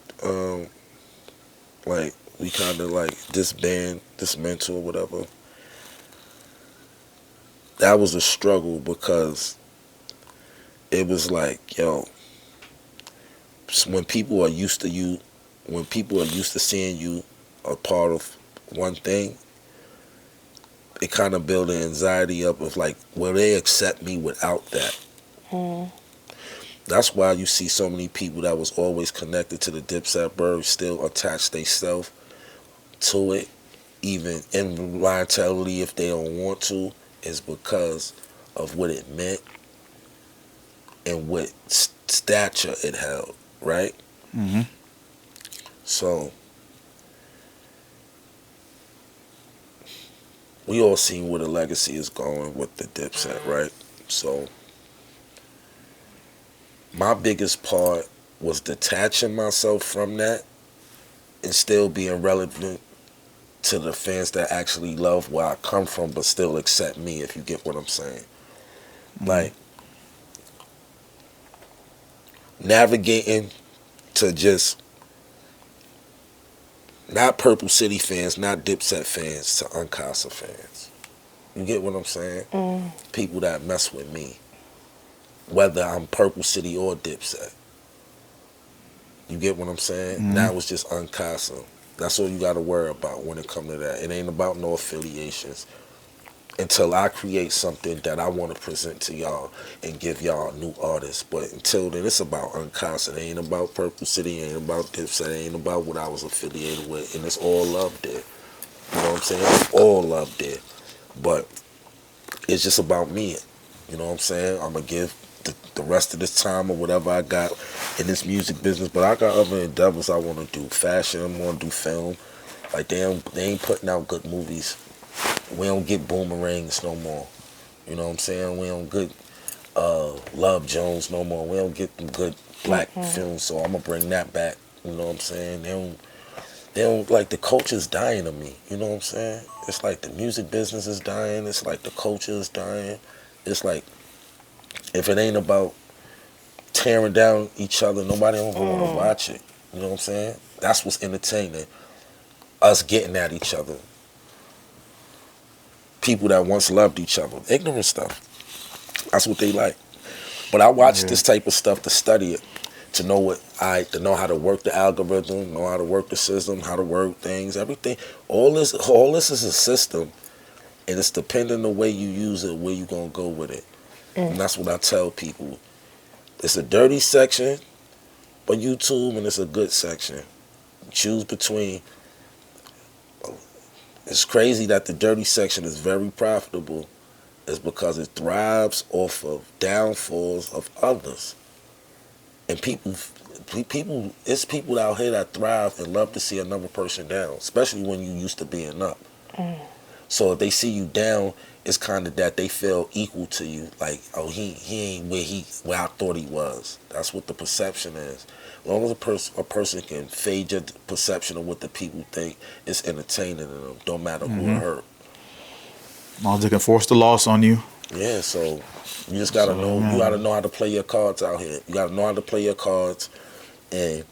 like we kind of like disband, dismantle, or whatever. That was a struggle, because it was like, yo, when people are used to you, when people are used to seeing you a part of one thing, it kind of build an anxiety up of like, will they accept me without that? That's why you see so many people that was always connected to the Dipset Bird still attach themselves to it, even involuntarily if they don't want to, is because of what it meant and what stature it held, right? So we all seen where the legacy is going with the Dipset, right? So my biggest part was detaching myself from that and still being relevant to the fans that actually love where I come from but still accept me, if you get what I'm saying. Like, navigating to just not Purple City fans, not Dipset fans, to Unkasa fans. You get what I'm saying? People that mess with me, whether I'm Purple City or Dipset. You get what I'm saying? Now it's just Unkasa. That's all you got to worry about when it comes to that. It ain't about no affiliations until I create something that I want to present to y'all and give y'all a new artist. But until then, it's about Unkasa. It ain't about Purple City. It ain't about Dipset. It ain't about what I was affiliated with. And it's all love there. You know what I'm saying? It's all love there. But it's just about me. You know what I'm saying? I'm going to give the rest of this time or whatever I got in this music business. But I got other endeavors I want to do. Fashion, I want to do film. Like, they ain't putting out good movies. We don't get boomerangs no more. You know what I'm saying? We don't get Love Jones no more. We don't get them good black films, so I'm gonna bring that back. You know what I'm saying? They don't like, the culture's dying to me. You know what I'm saying? It's like the music business is dying. It's like the culture is dying. It's like, if it ain't about tearing down each other, nobody don't want to watch it. You know what I'm saying? That's what's entertaining. Us getting at each other. People that once loved each other. Ignorant stuff. That's what they like. But I watch this type of stuff to study it, to know how to work the algorithm, know how to work the system, how to work things, everything. All this is a system, and it's depending on the way you use it, where you gonna go with it. And that's what I tell people. It's a dirty section on YouTube, and it's a good section. Choose between. It's crazy that the dirty section is very profitable. It's because it thrives off of downfalls of others. And it's people out here that thrive and love to see another person down, especially when you used to being up. So if they see you down, it's kind of that they feel equal to you. Like, oh, he ain't where I thought he was. That's what the perception is. As long as a person can fade your perception of what the people think, it's entertaining to them. Don't matter who it hurt. As long as they can force the loss on you. Yeah, so you just gotta know. You gotta know how to play your cards out here. You gotta know how to play your cards, and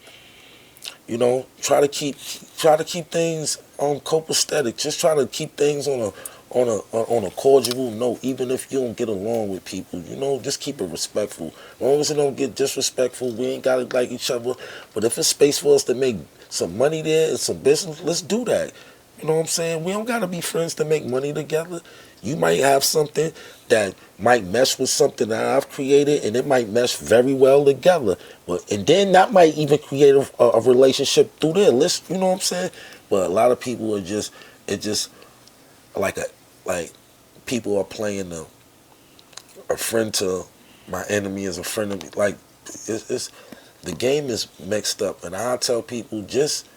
try to keep things copacetic. Just try to keep things on a cordial note, even if you don't get along with people. Just keep it respectful. As long as it don't get disrespectful, we ain't gotta like each other. But if it's space for us to make some money there and some business, let's do that. You know what I'm saying? We don't gotta be friends to make money together. You might have something that might mesh with something that I've created, and it might mesh very well together. And then that might even create a relationship through there. You know what I'm saying? But a lot of people are just like people are playing a friend to my enemy is a friend of me. Like it's the game is mixed up, and I tell people just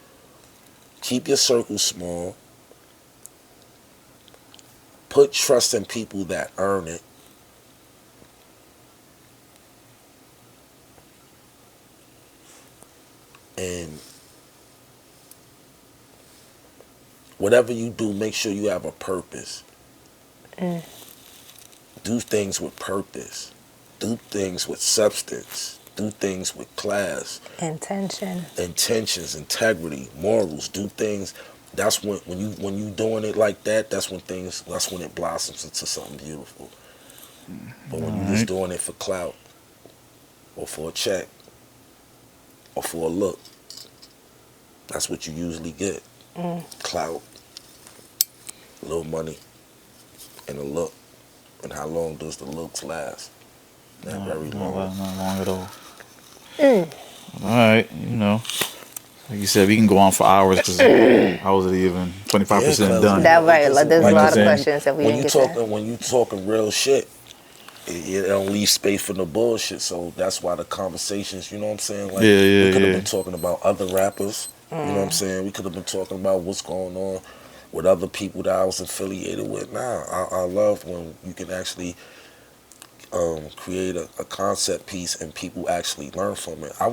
keep your circle small. Put trust in people that earn it. And whatever you do, make sure you have a purpose. Do things with purpose. Do things with substance. Do things with class. Intentions, integrity, morals. Do things. That's when you doing it like that. That's when it blossoms into something beautiful. But when you're just doing it for clout, or for a check, or for a look, that's what you usually get. Clout, a little money, and a look. And how long does the looks last? Not very long. Not long at all. All right, like you said, we can go on for hours because I was even 25% done. That right. Like, there's a lot of questions that we didn't get to. When you talking real shit, it don't leave space for no bullshit. So that's why the conversations, you know what I'm saying? Like, we could have been talking about other rappers. You know what I'm saying? We could have been talking about what's going on with other people that I was affiliated with. I love when you can actually create a concept piece and people actually learn from it. I'm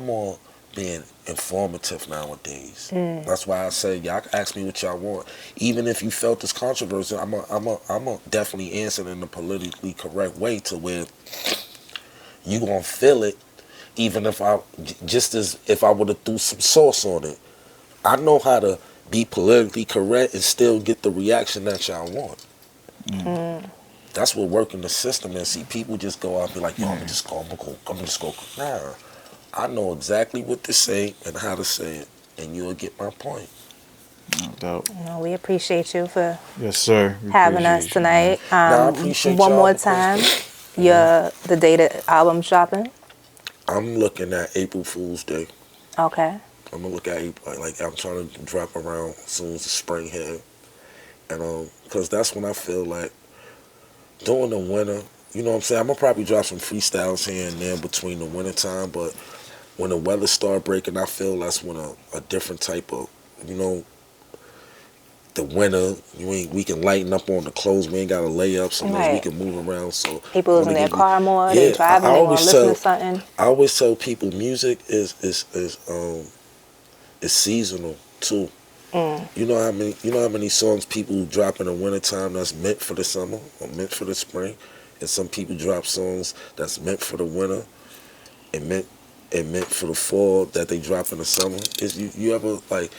more being informative nowadays. That's why I say y'all can ask me what y'all want. Even if you felt this controversy, I'm a definitely answer in a politically correct way to where you gonna feel it. Even if I would have threw some sauce on it, I know how to be politically correct and still get the reaction that y'all want. That's what working the system is. See, people just go out and be like, yo, I'm just go. Nah, I know exactly what to say and how to say it, and you'll get my point. No doubt. We appreciate you for having us tonight. I appreciate one y'all more time, the day the album's dropping. I'm looking at April Fool's Day. Okay. I'm gonna look at April, like I'm trying to drop around as soon as the spring hit, and because that's when I feel like during the winter, you know what I'm saying. I'm gonna probably drop some freestyles here and there between the winter time, but when the weather start breaking, I feel that's when a different type of, the winter, we can lighten up on the clothes. We ain't got to lay up, so we can move around. So people in their car more. They driving. They want to listen to something. I always tell people music is seasonal too. You know how many songs people drop in the wintertime that's meant for the summer or meant for the spring, and some people drop songs that's meant for the winter and meant for the fall that they drop in the summer. You ever like?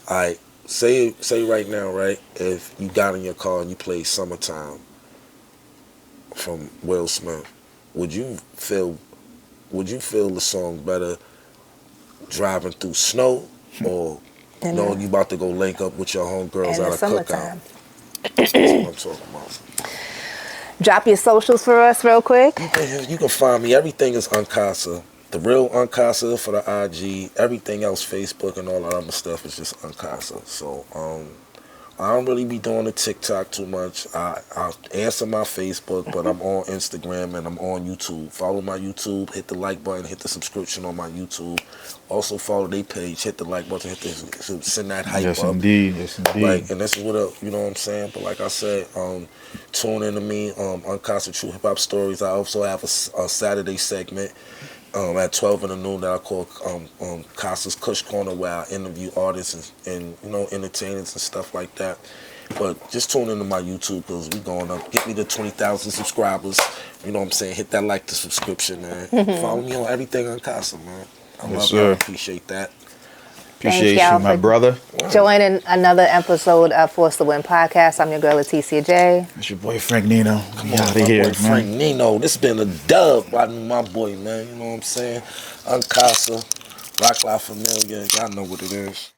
I say right now, right? If you got in your car and you played "Summertime" from Will Smith, would you feel the song better driving through snow, or knowing you about to go link up with your homegirls at a cookout? That's what I'm talking about. Drop your socials for us real quick. You can find me. Everything is Unkasa. The real Unkasa for the IG. Everything else, Facebook and all that other stuff is just Unkasa. So I don't really be doing the TikTok too much. I answer my Facebook, but I'm on Instagram and I'm on YouTube. Follow my YouTube, hit the like button, hit the subscription on my YouTube. Also follow their page, hit the like button, send that hype Yes, up. indeed. Yes, indeed. Like, and this is what you know what I'm saying. But like I said, tune in to me, Unkasa True Hip Hop Stories. I also have a Saturday segment at 12 in the noon that I call Kasa's Kush Corner, where I interview artists and you know, entertainers and stuff like that. But just tune into my YouTube because we going up. Get me to 20,000 subscribers. You know what I'm saying? Hit that like, the subscription, man. Follow me on everything Unkasa, man. I love you. I appreciate that. Appreciate you, my brother. Joining another episode of Force to Win podcast. I'm your girl Leticia J. It's your boy Frank Nino. Come on, out of here, man. Frank Nino. This been a dub by my boy, man. You know what I'm saying? Unkasa, Rock La Familia. Y'all know what it is.